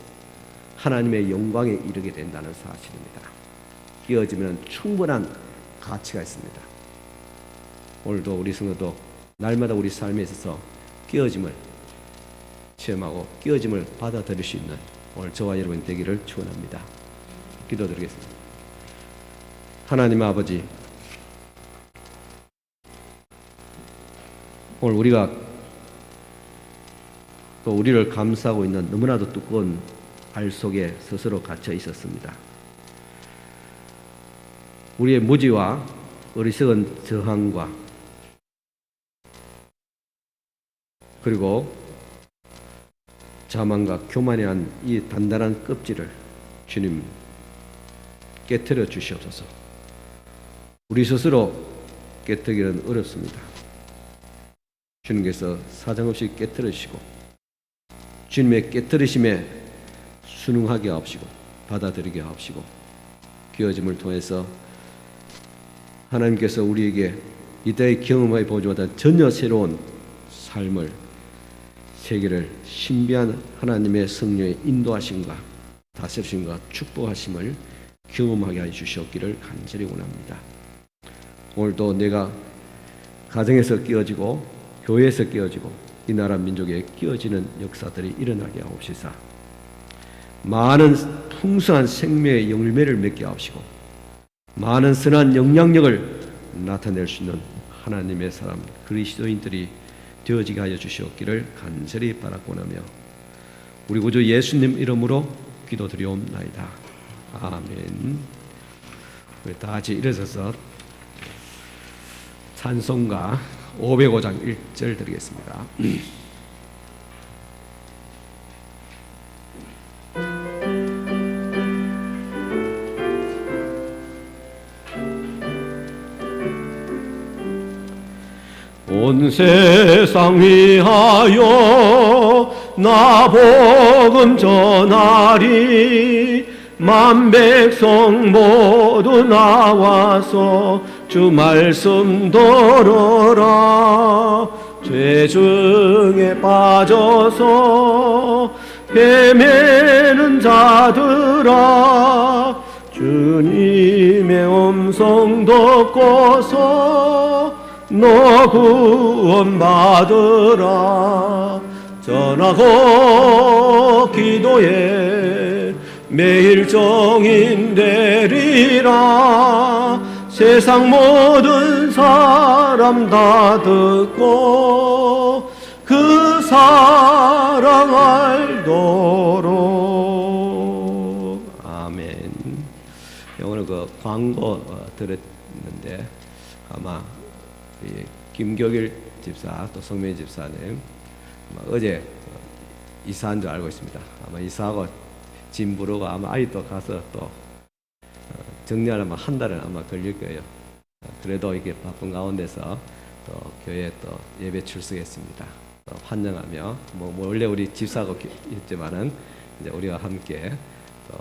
하나님의 영광에 이르게 된다는 사실입니다. 끼어지면 충분한 가치가 있습니다. 오늘도 우리 성도도 날마다 우리 삶에 있어서 끼어짐을 체험하고 끼어짐을 받아들일 수 있는 오늘 저와 여러분 되기를 축원합니다. 기도드리겠습니다. 하나님 아버지, 오늘 우리가 또 우리를 감싸고 있는 너무나도 두꺼운 알 속에 스스로 갇혀 있었습니다. 우리의 무지와 어리석은 저항과 그리고 자만과 교만에 한 이 단단한 껍질을 주님 깨트려 주시옵소서. 우리 스스로 깨트리기는 어렵습니다. 주님께서 사정없이 깨트리시고 주님의 깨트리심에 순응하게 하옵시고 받아들이게 하옵시고 끼어짐을 통해서 하나님께서 우리에게 이때의 경험하여 보지 못한 전혀 새로운 삶을 세계를 신비한 하나님의 성령의 인도하심과 다스리심과 축복하심을 경험하게 해 주시옵기를 간절히 원합니다. 오늘도 내가 가정에서 끼어지고 교회에서 끼어지고 이 나라 민족에 끼어지는 역사들이 일어나게 하옵시사. 많은 풍성한 생명의 열매를 맺게 하옵시고 많은 선한 영향력을 나타낼 수 있는 하나님의 사람 그리스도인들이 되어지게 하여 주시옵기를 간절히 바라고나며 우리 구주 예수님 이름으로 기도드리옵나이다. 아멘. 우리 다 같이 일어서서 찬송가 505장 1절 드리겠습니다. 온 세상 위하여 나 복음 전하리. 만 백성 모두 나와서 주 말씀 들어라. 죄 중에 빠져서 헤매는 자들아, 주님의 음성 듣고서 너 구원받으라. 전하고 기도해 매일 정인 되리라. 세상 모든 사람 다 듣고 그 사랑 알도록. 아멘. 오늘 그 광고 들었는데 아마 김교길 집사 또 성민 집사님 어제 이사한 줄 알고 있습니다. 아마 이사하고 짐 부르고 아마 아이도 가서 또 정리하려면 한 달은 아마 걸릴 거예요. 그래도 이게 바쁜 가운데서 또 교회에 또 예배 출석했습니다. 또 환영하며 뭐 원래 우리 집사하고 있지만은 이제 우리와 함께 또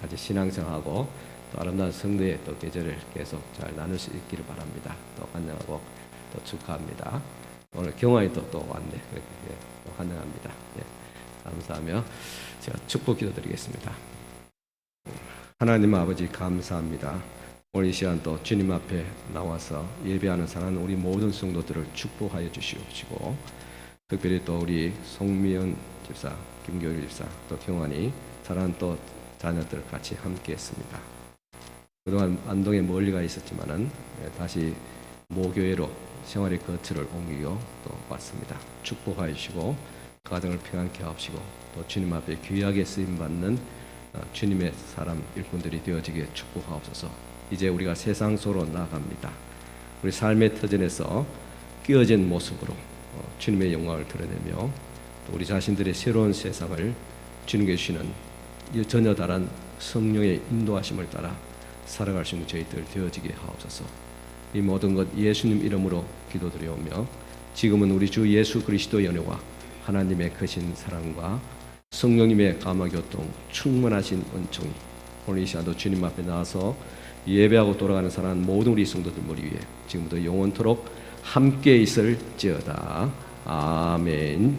같이 신앙생활하고 또 아름다운 성도의 또 계절을 계속 잘 나눌 수 있기를 바랍니다. 또 환영하고 또 축하합니다. 오늘 경환이 또 왔네. 또 환영합니다. 예, 감사하며 제가 축복 기도드리겠습니다. 하나님 아버지 감사합니다. 오늘 이 시간 또 주님 앞에 나와서 예배하는 사랑하는 우리 모든 성도들을 축복하여 주시옵시고, 특별히 또 우리 송미연 집사, 김교일 집사, 또 경환이 사랑하는 또 자녀들 같이 함께했습니다. 그동안 안동에 멀리 가 있었지만은 다시 모교회로 생활의 거처를 옮기고 또 왔습니다. 축복하여 주시고 가정을 평안케 하옵시고 또 주님 앞에 귀하게 쓰임 받는 주님의 사람 일꾼들이 되어지게 축복하옵소서. 이제 우리가 세상 속으로 나아갑니다. 우리 삶의 터전에서 끼어진 모습으로 주님의 영광을 드러내며 또 우리 자신들의 새로운 세상을 주님께 주시는 전혀 다른 성령의 인도하심을 따라 살아갈 수 있는 저희들 되어지게 하옵소서. 이 모든 것 예수님 이름으로 기도드리오며 지금은 우리 주 예수 그리스도의 은혜와 하나님의 크신 사랑과 성령님의 감화교통 충만하신 은총이 오늘 이 시간도 주님 앞에 나와서 예배하고 돌아가는 사랑하는 모든 우리 성도들 머리 위에 지금부터 영원토록 함께 있을지어다. 아멘.